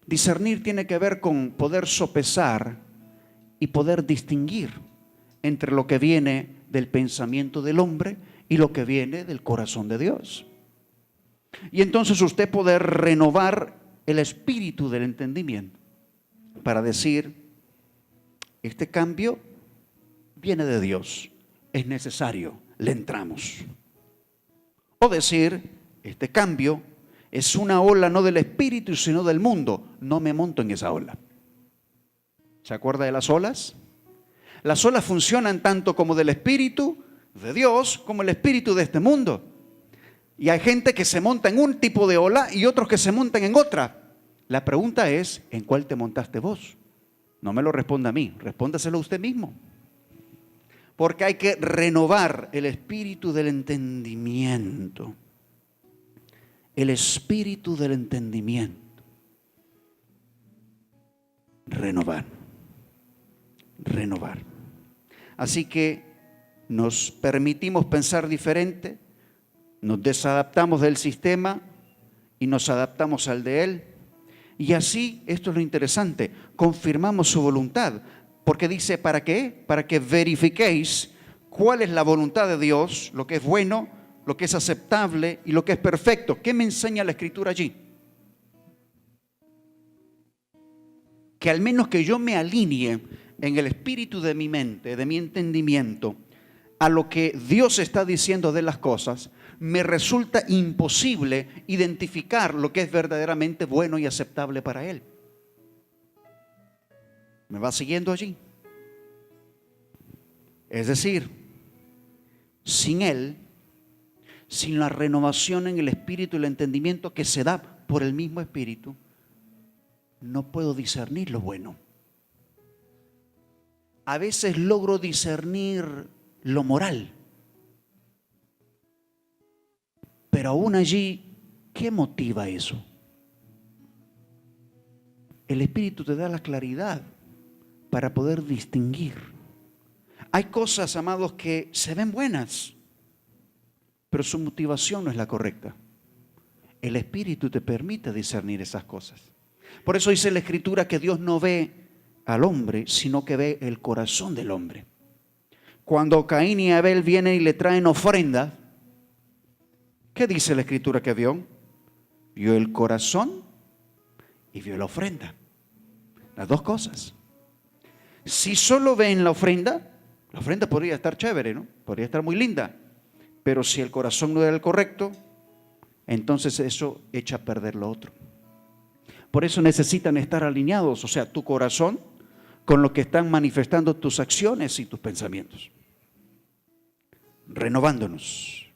Discernir tiene que ver con poder sopesar y poder distinguir entre lo que viene del pensamiento del hombre y lo que viene del corazón de Dios. Y entonces usted poder renovar el espíritu del entendimiento para decir, este cambio viene de Dios, es necesario, le entramos. O decir, este cambio es una ola no del espíritu sino del mundo, no me monto en esa ola. ¿Se acuerda de las olas? Las olas funcionan tanto como del espíritu de Dios como el espíritu de este mundo. Y hay gente que se monta en un tipo de ola y otros que se montan en otra. La pregunta es, ¿en cuál te montaste vos? No me lo responda a mí, respóndaselo a usted mismo. Porque hay que renovar el espíritu del entendimiento. El espíritu del entendimiento. Renovar. Así que nos permitimos pensar diferente, nos desadaptamos del sistema y nos adaptamos al de él. Y así, esto es lo interesante, confirmamos su voluntad. Porque dice, ¿para qué? Para que verifiquéis cuál es la voluntad de Dios, lo que es bueno, lo que es aceptable y lo que es perfecto. ¿Qué me enseña la Escritura allí? Que al menos que yo me alinee en el espíritu de mi mente, de mi entendimiento, a lo que Dios está diciendo de las cosas, me resulta imposible identificar lo que es verdaderamente bueno y aceptable para Él. ¿Me va siguiendo allí? Es decir, sin Él, sin la renovación en el espíritu y el entendimiento que se da por el mismo espíritu, no puedo discernir lo bueno. A veces logro discernir lo moral, pero aún allí, ¿qué motiva eso? El espíritu te da la claridad para poder distinguir. Hay cosas, amados, que se ven buenas, pero su motivación no es la correcta. El espíritu te permite discernir esas cosas. Por eso dice la Escritura que Dios no ve al hombre, sino que ve el corazón del hombre. Cuando Caín y Abel vienen y le traen ofrenda, ¿qué dice la Escritura que vio? Vio el corazón y vio la ofrenda. Las dos cosas. Si solo ven la ofrenda podría estar chévere, ¿no? Podría estar muy linda. Pero si el corazón no era el correcto, entonces eso echa a perder lo otro. Por eso necesitan estar alineados, o sea, tu corazón con lo que están manifestando tus acciones y tus pensamientos. Renovándonos.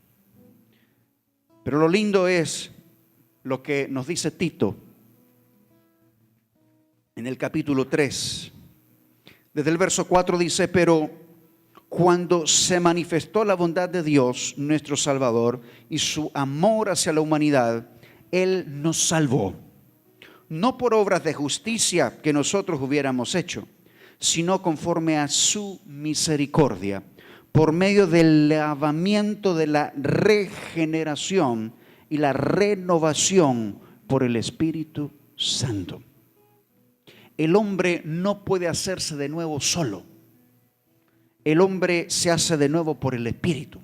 Pero lo lindo es lo que nos dice Tito en el capítulo 3. Desde el verso 4 dice, pero cuando se manifestó la bondad de Dios, nuestro Salvador, y su amor hacia la humanidad, Él nos salvó. No por obras de justicia que nosotros hubiéramos hecho, sino conforme a su misericordia, por medio del lavamiento de la regeneración y la renovación por el Espíritu Santo. El hombre no puede hacerse de nuevo solo. El hombre se hace de nuevo por el Espíritu.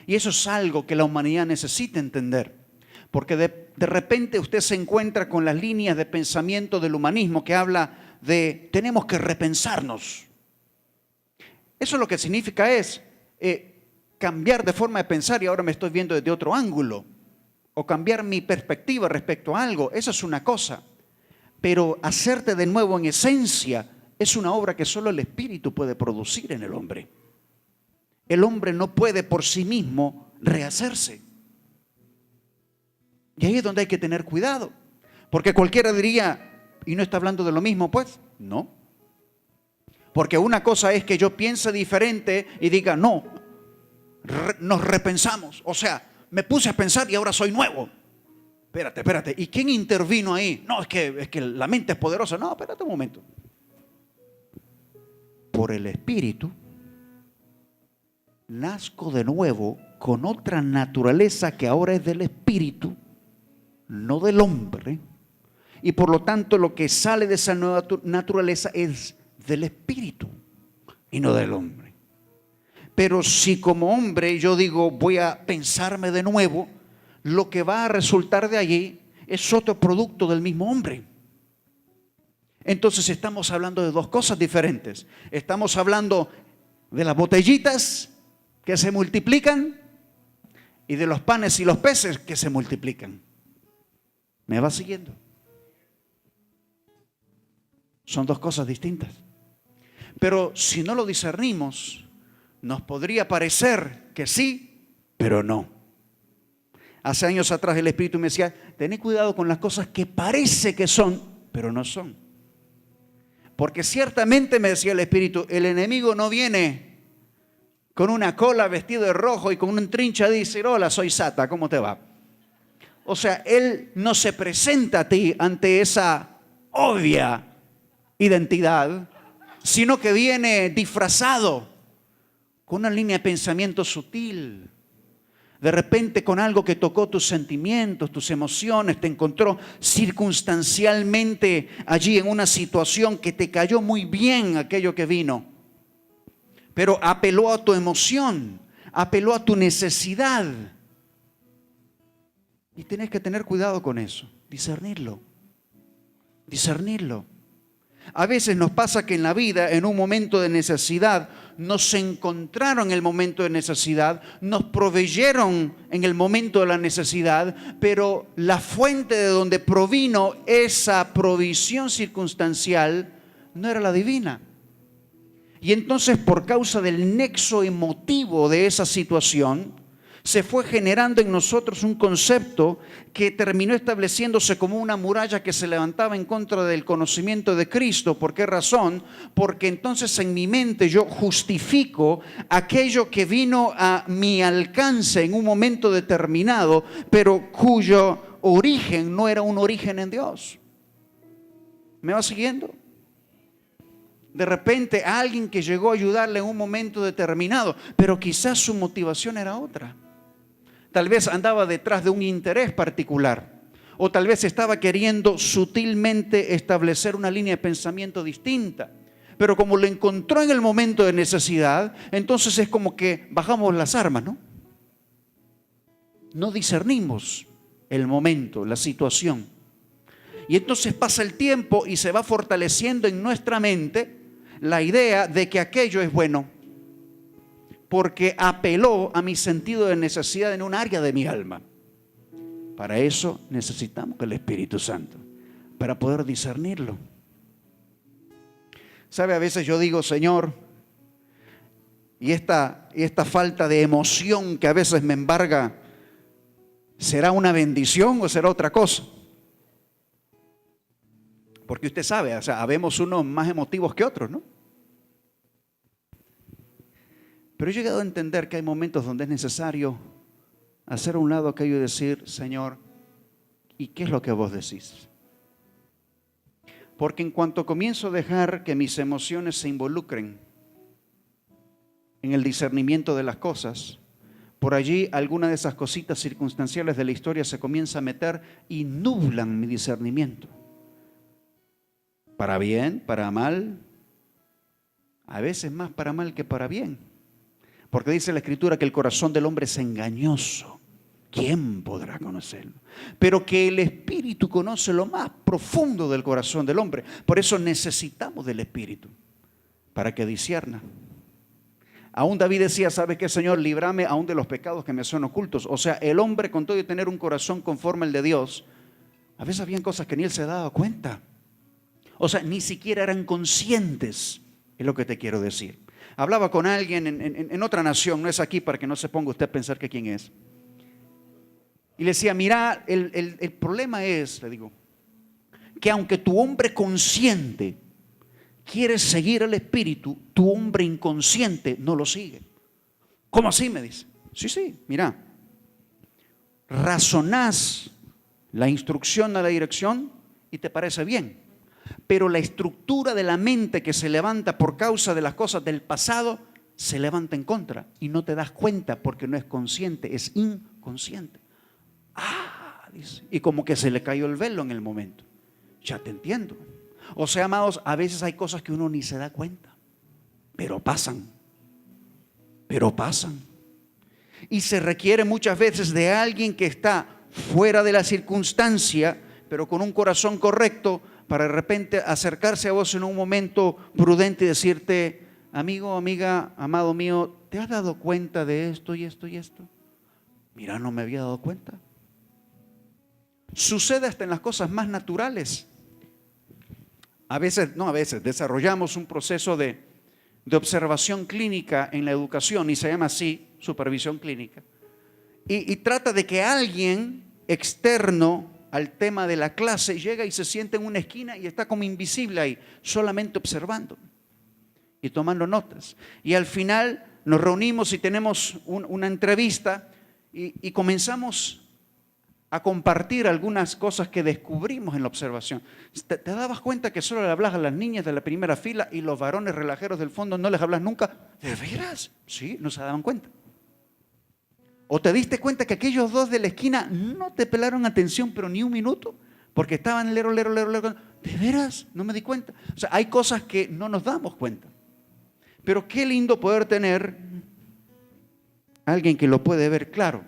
Y eso es algo que la humanidad necesita entender. Porque de repente usted se encuentra con las líneas de pensamiento del humanismo que habla de tenemos que repensarnos. Eso lo que significa es cambiar de forma de pensar y ahora me estoy viendo desde otro ángulo. O cambiar mi perspectiva respecto a algo. Eso es una cosa. Pero hacerte de nuevo en esencia es una obra que solo el Espíritu puede producir en el hombre. El hombre no puede por sí mismo rehacerse. Y ahí es donde hay que tener cuidado. Porque cualquiera diría, ¿y no está hablando de lo mismo? Pues, no. Porque una cosa es que yo piense diferente y diga, no, nos repensamos. O sea, me puse a pensar y ahora soy nuevo. Espérate. ¿Y quién intervino ahí? No, es que la mente es poderosa. No, espérate un momento. Por el Espíritu, nazco de nuevo con otra naturaleza que ahora es del Espíritu, no del hombre. Y por lo tanto lo que sale de esa nueva naturaleza es del Espíritu y no del hombre. Pero si como hombre yo digo voy a pensarme de nuevo, lo que va a resultar de allí es otro producto del mismo hombre. Entonces estamos hablando de dos cosas diferentes. Estamos hablando de las botellitas que se multiplican y de los panes y los peces que se multiplican. ¿Me va siguiendo? Son dos cosas distintas. Pero si no lo discernimos, nos podría parecer que sí, pero no. Hace años atrás el Espíritu me decía, tened cuidado con las cosas que parece que son, pero no son. Porque ciertamente, me decía el Espíritu, el enemigo no viene con una cola vestido de rojo y con un trincha y dice, hola, soy Sata, ¿cómo te va? O sea, él no se presenta a ti ante esa obvia identidad, sino que viene disfrazado con una línea de pensamiento sutil. De repente con algo que tocó tus sentimientos, tus emociones, te encontró circunstancialmente allí en una situación que te cayó muy bien aquello que vino. Pero apeló a tu emoción, apeló a tu necesidad. Y tenés que tener cuidado con eso, discernirlo. A veces nos pasa que en la vida, en un momento de necesidad, nos encontraron en el momento de necesidad, nos proveyeron en el momento de la necesidad, pero la fuente de donde provino esa provisión circunstancial no era la divina. Y entonces, por causa del nexo emotivo de esa situación, se fue generando en nosotros un concepto que terminó estableciéndose como una muralla que se levantaba en contra del conocimiento de Cristo. ¿Por qué razón? Porque entonces en mi mente yo justifico aquello que vino a mi alcance en un momento determinado, pero cuyo origen no era un origen en Dios. ¿Me va siguiendo? De repente a alguien que llegó a ayudarle en un momento determinado, pero quizás su motivación era otra. Tal vez andaba detrás de un interés particular, o tal vez estaba queriendo sutilmente establecer una línea de pensamiento distinta. Pero como lo encontró en el momento de necesidad, entonces es como que bajamos las armas, ¿no? No discernimos el momento, la situación. Y entonces pasa el tiempo y se va fortaleciendo en nuestra mente la idea de que aquello es bueno, porque apeló a mi sentido de necesidad en un área de mi alma. Para eso necesitamos el Espíritu Santo, para poder discernirlo. ¿Sabe? A veces yo digo, Señor, y esta falta de emoción que a veces me embarga, ¿será una bendición o será otra cosa? Porque usted sabe, o sea, habemos unos más emotivos que otros, ¿no? Pero he llegado a entender que hay momentos donde es necesario hacer a un lado aquello y decir, Señor, ¿y qué es lo que vos decís? Porque en cuanto comienzo a dejar que mis emociones se involucren en el discernimiento de las cosas, por allí alguna de esas cositas circunstanciales de la historia se comienza a meter y nublan mi discernimiento. Para bien, para mal, a veces más para mal que para bien. Porque dice la Escritura que el corazón del hombre es engañoso. ¿Quién podrá conocerlo? Pero que el Espíritu conoce lo más profundo del corazón del hombre. Por eso necesitamos del Espíritu, para que discierna. Aún David decía, ¿sabe qué, Señor? Líbrame aún de los pecados que me son ocultos. O sea, el hombre, con todo y tener un corazón conforme al de Dios, a veces habían cosas que ni él se daba cuenta. O sea, ni siquiera eran conscientes, es lo que te quiero decir. Hablaba con alguien en otra nación, no es aquí para que no se ponga usted a pensar que quién es. Y le decía, mira, el problema es, le digo, que aunque tu hombre consciente quiere seguir al Espíritu, tu hombre inconsciente no lo sigue. ¿Cómo así? Me dice. Sí, mira, razonás la instrucción a la dirección y te parece bien, pero la estructura de la mente que se levanta por causa de las cosas del pasado se levanta en contra y no te das cuenta porque no es consciente, es inconsciente. Dice, y como que se le cayó el velo en el momento. Ya te entiendo. O sea, amados, a veces hay cosas que uno ni se da cuenta, pero pasan. Y se requiere muchas veces de alguien que está fuera de la circunstancia, pero con un corazón correcto, para de repente acercarse a vos en un momento prudente y decirte, amigo, amiga, amado mío, ¿te has dado cuenta de esto y esto y esto? Mira, no me había dado cuenta. Sucede hasta en las cosas más naturales. A veces, desarrollamos un proceso de observación clínica en la educación y se llama así, supervisión clínica. Y trata de que alguien externo al tema de la clase llega y se sienta en una esquina y está como invisible ahí, solamente observando y tomando notas. Y al final nos reunimos y tenemos una entrevista y comenzamos a compartir algunas cosas que descubrimos en la observación. ¿Te dabas cuenta que solo le hablas a las niñas de la primera fila y los varones relajeros del fondo no les hablas nunca? ¿De veras? Sí, no se daban cuenta. ¿O te diste cuenta que aquellos dos de la esquina no te pelaron atención, pero ni un minuto? Porque estaban lero. ¿De veras? No me di cuenta. O sea, hay cosas que no nos damos cuenta. Pero qué lindo poder tener alguien que lo puede ver claro.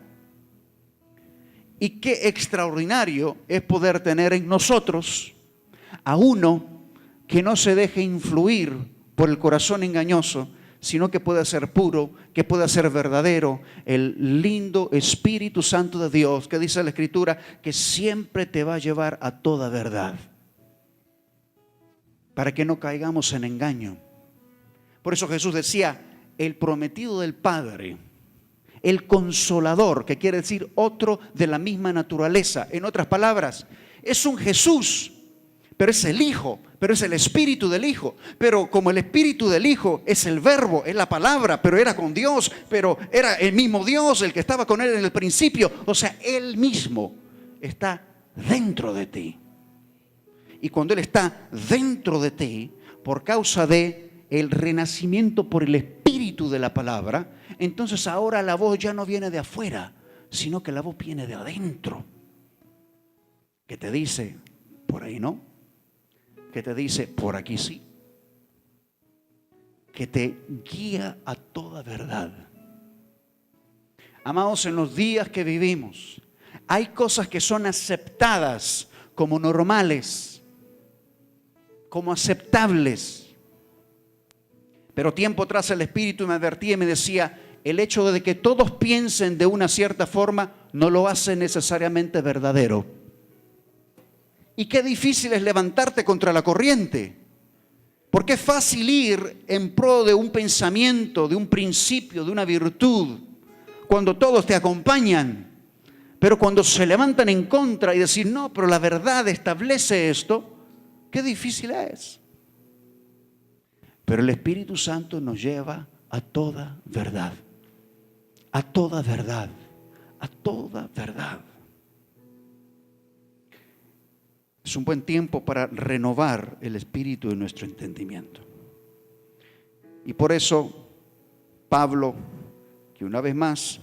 Y qué extraordinario es poder tener en nosotros a uno que no se deje influir por el corazón engañoso, sino que pueda ser puro, que pueda ser verdadero, el lindo Espíritu Santo de Dios, que dice la Escritura, que siempre te va a llevar a toda verdad, para que no caigamos en engaño. Por eso Jesús decía, el prometido del Padre, el consolador, que quiere decir otro de la misma naturaleza. En otras palabras, es un Jesús, pero es el Hijo, pero es el Espíritu del Hijo. Pero como el Espíritu del Hijo es el Verbo, es la palabra, pero era con Dios, pero era el mismo Dios, el que estaba con Él en el principio. O sea, Él mismo está dentro de ti. Y cuando Él está dentro de ti, por causa de el renacimiento por el Espíritu de la palabra, entonces ahora la voz ya no viene de afuera, sino que la voz viene de adentro, que te dice, por ahí no, que te dice, por aquí sí, que te guía a toda verdad. Amados, en los días que vivimos, hay cosas que son aceptadas como normales, como aceptables. Pero tiempo atrás el Espíritu me advertía y me decía, el hecho de que todos piensen de una cierta forma no lo hace necesariamente verdadero. Y qué difícil es levantarte contra la corriente, porque es fácil ir en pro de un pensamiento, de un principio, de una virtud, cuando todos te acompañan. Pero cuando se levantan en contra y decir, no, pero la verdad establece esto, qué difícil es. Pero el Espíritu Santo nos lleva a toda verdad, a toda verdad, a toda verdad. Es un buen tiempo para renovar el espíritu de nuestro entendimiento. Y por eso Pablo, que una vez más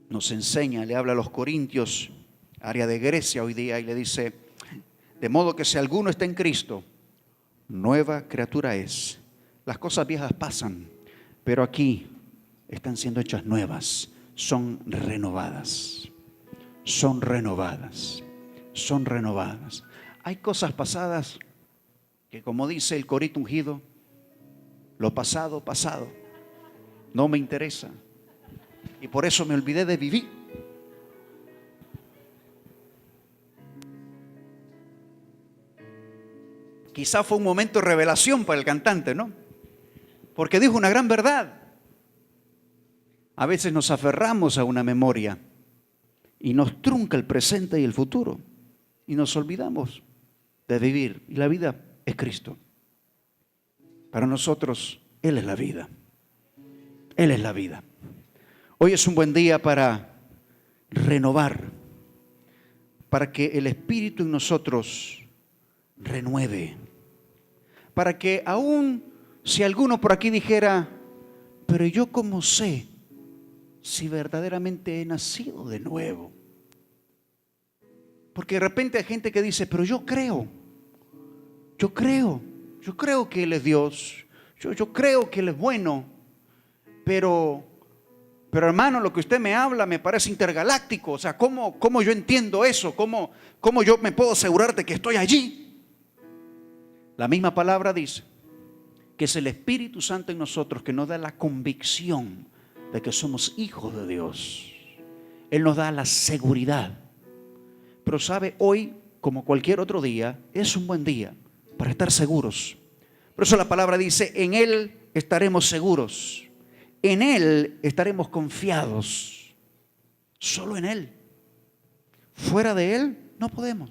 nos enseña, le habla a los corintios, área de Grecia hoy día, y le dice, de modo que si alguno está en Cristo, nueva criatura es. Las cosas viejas pasan. pero aquí están siendo hechas nuevas, son renovadas, son renovadas, son renovadas. Hay cosas pasadas que, como dice el corito ungido, lo pasado, pasado, no me interesa. Y por eso me olvidé de vivir. Quizá fue un momento de revelación para el cantante, ¿no? Porque dijo una gran verdad. A veces nos aferramos a una memoria y nos trunca el presente y el futuro. Y nos olvidamos de vivir. Y la vida es Cristo. Para nosotros, Él es la vida. Él es la vida. Hoy es un buen día para renovar, para que el Espíritu en nosotros renueve, para que aún si alguno por aquí dijera, pero yo cómo sé si verdaderamente he nacido de nuevo. Porque de repente hay gente que dice, pero yo creo que Él es Dios, yo creo que Él es bueno, pero hermano, lo que usted me habla me parece intergaláctico. O sea, ¿cómo yo entiendo eso? ¿Cómo yo me puedo asegurar de que estoy allí? La misma palabra dice que es el Espíritu Santo en nosotros que nos da la convicción de que somos hijos de Dios. Él nos da la seguridad. Pero sabe, hoy, como cualquier otro día, es un buen día para estar seguros. Por eso la palabra dice, en Él estaremos seguros. En Él estaremos confiados. Solo en Él. Fuera de Él no podemos.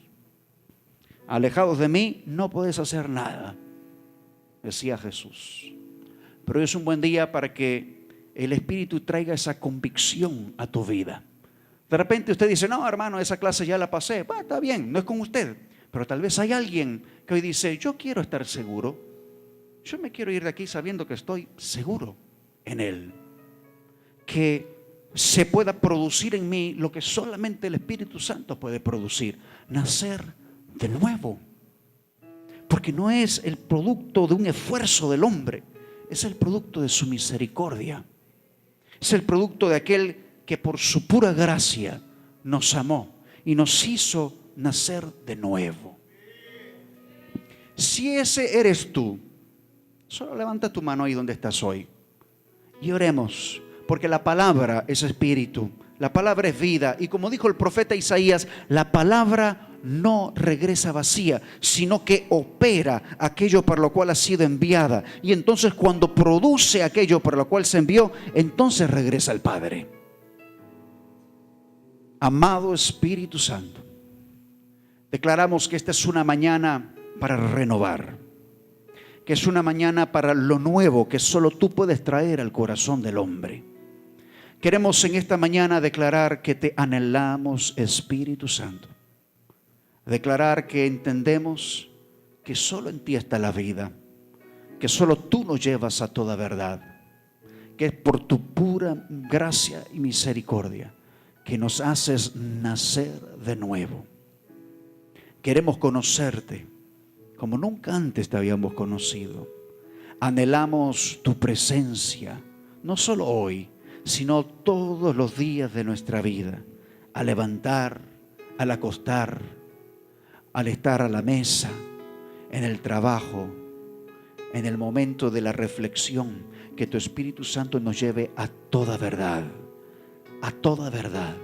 Alejados de mí no puedes hacer nada, decía Jesús. Pero es un buen día para que el Espíritu traiga esa convicción a tu vida. De repente usted dice, no hermano, esa clase ya la pasé. Está bien, no es con usted. Pero tal vez hay alguien que hoy dice, yo quiero estar seguro. Yo me quiero ir de aquí sabiendo que estoy seguro en Él, que se pueda producir en mí lo que solamente el Espíritu Santo puede producir, nacer de nuevo, porque no es el producto de un esfuerzo del hombre, es el producto de su misericordia, es el producto de aquel que por su pura gracia nos amó y nos hizo nacer de nuevo. Si ese eres tú, solo levanta tu mano ahí donde estás hoy y oremos, porque la palabra es espíritu, la palabra es vida, y como dijo el profeta Isaías, la palabra no regresa vacía, sino que opera aquello para lo cual ha sido enviada, y entonces cuando produce aquello para lo cual se envió, entonces regresa al Padre. Amado Espíritu Santo, declaramos que esta es una mañana para renovar, que es una mañana para lo nuevo que solo tú puedes traer al corazón del hombre. Queremos en esta mañana declarar que te anhelamos, Espíritu Santo. Declarar que entendemos que solo en ti está la vida, que solo tú nos llevas a toda verdad, que es por tu pura gracia y misericordia que nos haces nacer de nuevo. Queremos conocerte como nunca antes te habíamos conocido. Anhelamos tu presencia, no solo hoy, sino todos los días de nuestra vida, al levantar, al acostar, al estar a la mesa, en el trabajo, en el momento de la reflexión, que tu Espíritu Santo nos lleve a toda verdad, a toda verdad.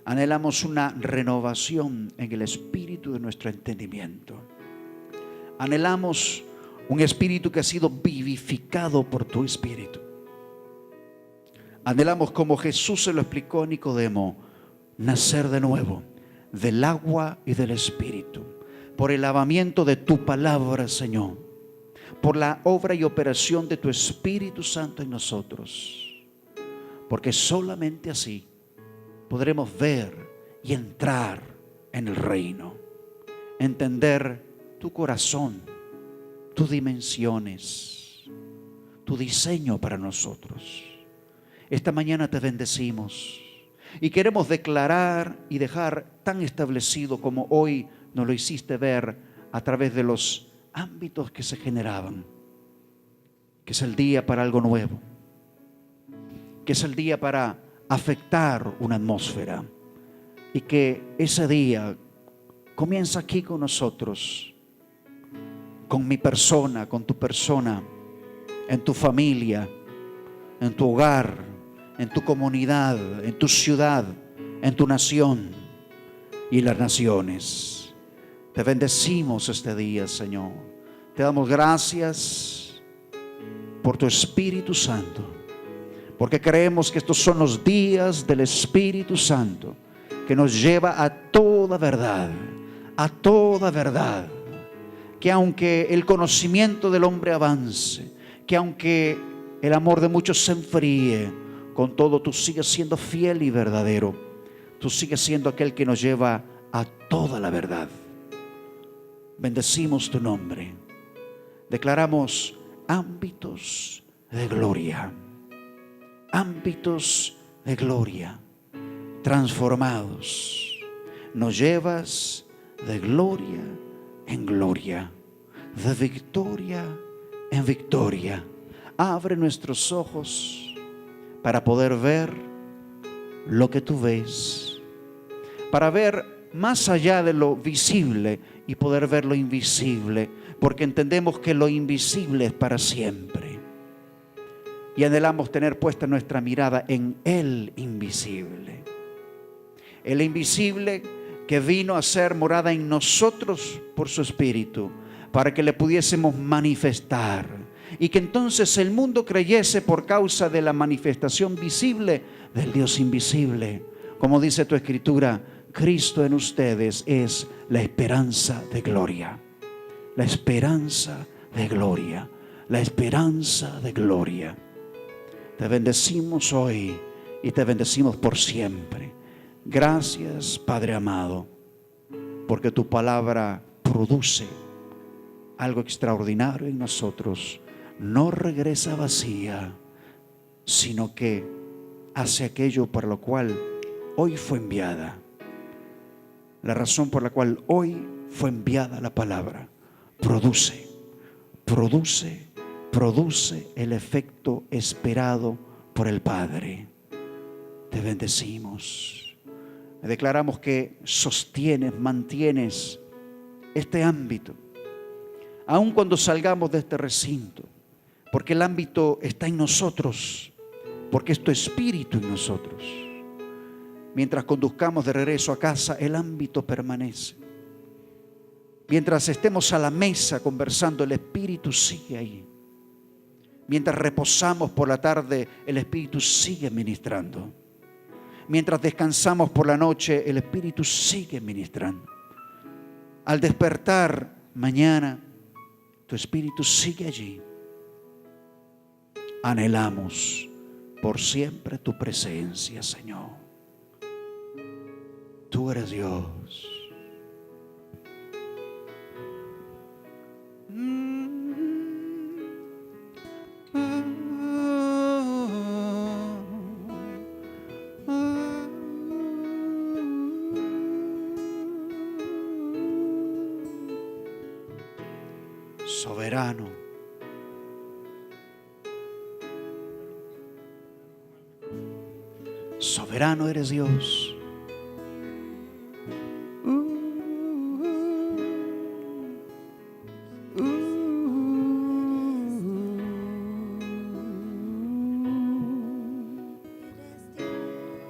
Anhelamos una renovación en el espíritu de nuestro entendimiento. Anhelamos un espíritu que ha sido vivificado por tu Espíritu. Anhelamos, como Jesús se lo explicó a Nicodemo, nacer de nuevo del agua y del Espíritu, por el lavamiento de tu palabra, Señor, por la obra y operación de tu Espíritu Santo en nosotros, porque solamente así podremos ver y entrar en el reino, entender tu corazón, tus dimensiones, tu diseño para nosotros. Esta mañana te bendecimos y queremos declarar y dejar tan establecido como hoy nos lo hiciste ver a través de los ámbitos que se generaban. que es el día para algo nuevo, que es el día para afectar una atmósfera, y que ese día comienza aquí con nosotros, con mi persona, con tu persona, en tu familia, en tu hogar, en tu comunidad, en tu ciudad, en tu nación y las naciones. Te bendecimos este día, Señor. Te damos gracias por tu Espíritu Santo, porque creemos que estos son los días del Espíritu Santo, que nos lleva a toda verdad, a toda verdad. Que aunque el conocimiento del hombre avance, que aunque el amor de muchos se enfríe, con todo tú sigues siendo fiel y verdadero. Tú sigues siendo aquel que nos lleva a toda la verdad. Bendecimos tu nombre. Declaramos ámbitos de gloria. Ámbitos de gloria transformados. Nos llevas de gloria en gloria, de victoria en victoria. Abre nuestros ojos para poder ver lo que tú ves, para ver más allá de lo visible y poder ver lo invisible, porque entendemos que lo invisible es para siempre y anhelamos tener puesta nuestra mirada en el invisible. El invisible que vino a ser morada en nosotros por su Espíritu, para que le pudiésemos manifestar, y que entonces el mundo creyese por causa de la manifestación visible del Dios invisible. Como dice tu Escritura, Cristo en ustedes es la esperanza de gloria. La esperanza de gloria. La esperanza de gloria. Te bendecimos hoy y te bendecimos por siempre. Gracias, Padre amado, porque tu palabra produce algo extraordinario en nosotros. No regresa vacía, sino que hace aquello para lo cual hoy fue enviada. La razón por la cual hoy fue enviada la palabra produce el efecto esperado por el Padre. Te bendecimos. Declaramos que sostienes, mantienes este ámbito, aun cuando salgamos de este recinto, porque el ámbito está en nosotros, porque es tu Espíritu en nosotros. Mientras conduzcamos de regreso a casa, el ámbito permanece. Mientras estemos a la mesa conversando, el Espíritu sigue ahí. Mientras reposamos por la tarde, el Espíritu sigue ministrando. Mientras descansamos por la noche, el Espíritu sigue ministrando. Al despertar mañana, tu Espíritu sigue allí. Anhelamos por siempre tu presencia, Señor. Tú eres Dios. Soberano, soberano eres Dios.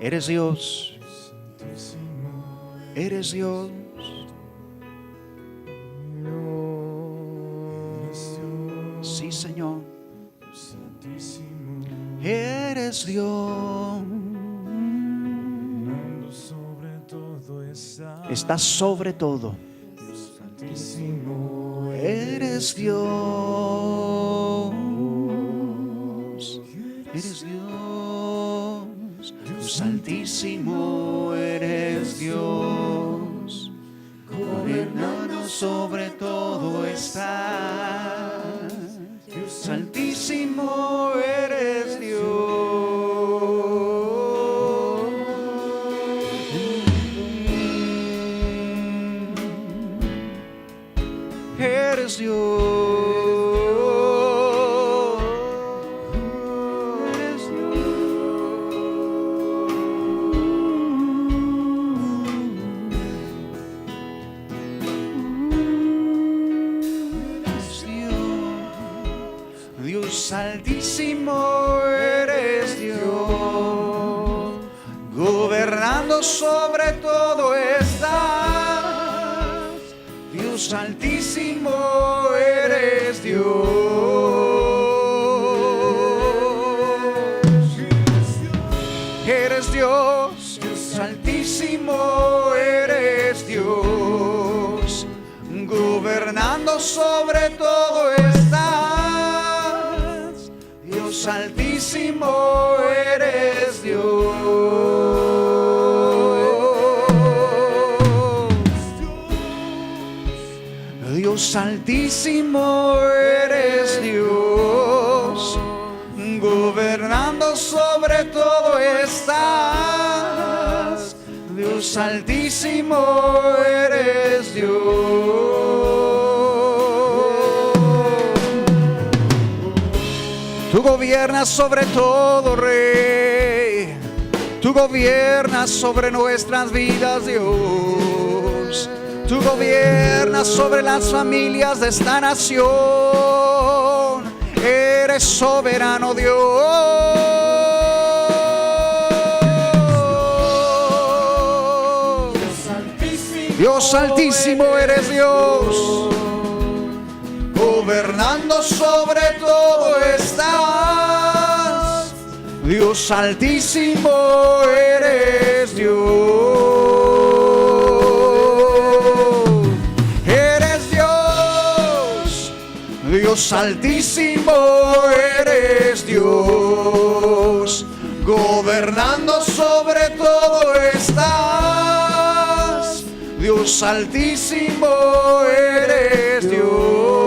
Eres Dios, eres Dios. Sí, Señor, eres Dios. Estás sobre todo. Eres Dios. Eres Dios. Dios altísimo, eres Dios. Gobernando sobre todo está. Dios altísimo, eres Dios. Eres Dios. Dios altísimo eres Dios, gobernando sobre todo estás. Dios altísimo eres Dios. Eres Dios, Dios altísimo eres Dios, gobernando sobre todo estás. Dios altísimo eres Dios. Dios altísimo eres Dios, gobernando sobre todo estás. Dios altísimo eres Dios. Tú gobiernas sobre todo, Rey. Tú gobiernas sobre nuestras vidas, Dios. Tú gobiernas sobre las familias de esta nación. Eres soberano, Dios. Dios altísimo eres Dios, gobernando sobre todo estás. Dios altísimo eres Dios. Eres Dios, Dios altísimo eres Dios, gobernando sobre todo estás. Dios altísimo eres Dios.